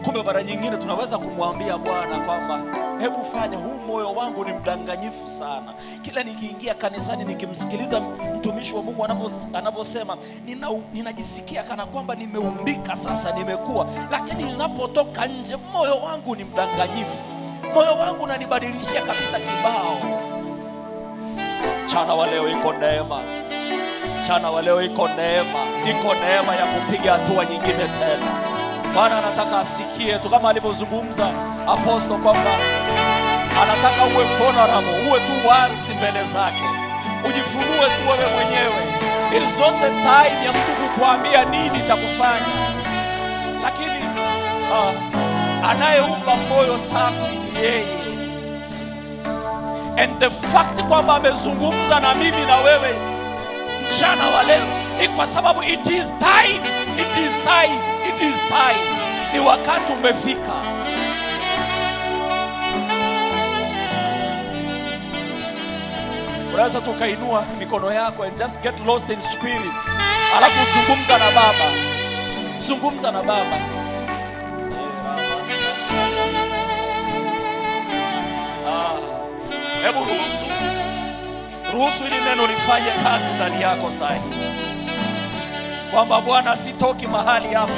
Speaker 5: Kumbe mara nyingine tunaweza kumwambia Bwana kwamba hebu fanya, huu moyo wangu ni mdanganyifu sana. Kila nikiingia kanisani nikimsikiliza mtumishi wa Mungu anavyosema, ninajisikia kana kwamba nimeumbika sasa, nimekuwa. Lakini ninapotoka nje, moyo wangu ni mdanganyifu. Moyo wangu unanibadilishia kabisa kibao. Mchana wa leo iko neema. Mchana wa leo iko neema. Iko neema ya kupiga hatua nyingine tena. Bwana anataka asikie tu kama alivyozungumza apostol kwamba anataka uwe vulnerable, uwe tu wazi mbele zake. Ujifunue tu wewe mwenyewe. It is not the time ya mtu kukuambia nini cha kufanya. Lakini anayeumba moyo safi ni yeye. And the fact kwamba amezungumza na mimi na wewe mchana wa leo ni kwa sababu it is time. It is time. It is time. Ni wakati umefika. Unaweza tukainua mikono yako and just get lost in spirit. Alafu zungumza na Baba. Zungumza na Baba. Hebu ruhusu ili neno lifanye kazi ndani yako sasa hivi. Kwamba Bwana, sitoki mahali hapa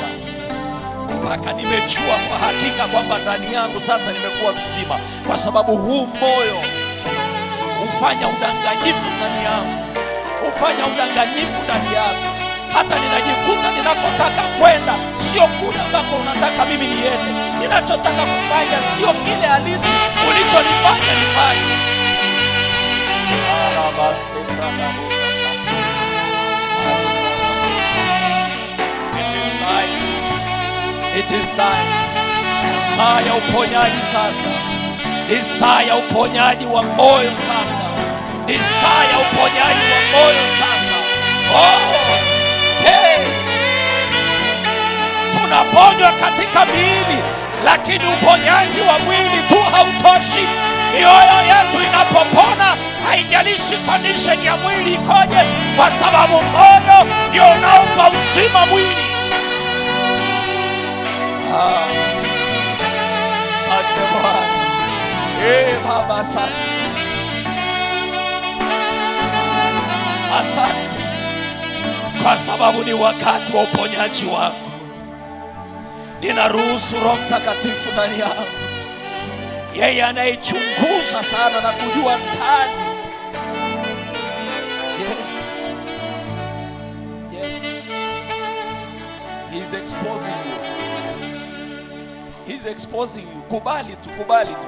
Speaker 5: mpaka nimechua kwa hakika kwamba ndani yangu sasa nimekuwa mzima, kwa sababu huu moyo ufanya udanganyifu ndani yangu. Ufanya udanganyifu ndani yangu. Hata ninajikuta ninakotaka kwenda sio kule ambako unataka mimi niende. Ninachotaka kufanya sio kile halisi ulichonifanya nifanye. It is time. Saa ya uponyaji sasa. Ni saa ya uponyaji wa moyo sasa. Ni saa ya uponyaji wa moyo sasa. Oh, hey. Tunaponywa katika miili, lakini uponyaji wa mwili tu hautoshi. Mioyo yetu inapopona, haijalishi condition ya mwili ikoje, kwa sababu moyo ndio unaomba uzima mwili. Asante Bwana. Baba, asante. Asante kwa sababu ni wakati wa uponyaji wangu. Ninaruhusu Roho Mtakatifu ndani yangu, yeye anayechunguza sana na kujua ndani. Yes. Yes. He is exposing you. He's exposing you. Kubali tu, kubali tu.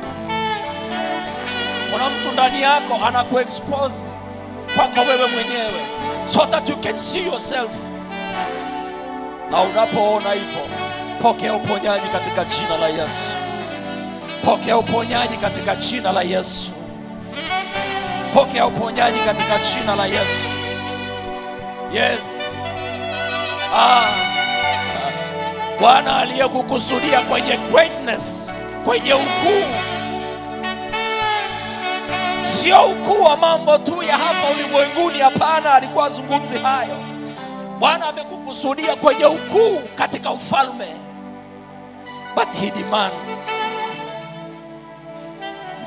Speaker 5: Kuna mtu ndani yako anakuexpose kwako wewe mwenyewe, so that you can see yourself. Na unapoona hivyo, pokea uponyaji katika jina la Yesu. Pokea uponyaji katika jina la Yesu. Pokea uponyaji katika jina la Yesu. Yes. Bwana aliyekukusudia kwenye greatness, kwenye ukuu, sio ukuu wa mambo tu ya hapa ulimwenguni. Hapana, alikuwa azungumzi hayo. Bwana amekukusudia kwenye ukuu katika ufalme, but he demands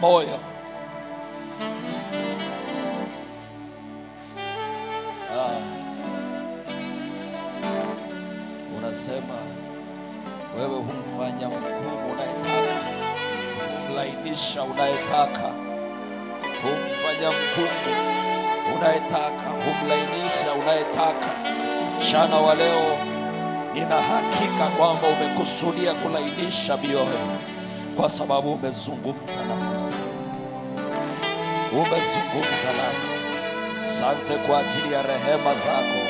Speaker 5: moyo. Unasema wewe humfanya mkuu unayetaka, humlainisha unayetaka, humfanya mkuu unayetaka, humlainisha unayetaka. Mchana wa leo nina hakika kwamba umekusudia kulainisha mioyo, kwa sababu umezungumza na sisi, umezungumza nasi. Asante kwa ajili ya rehema zako.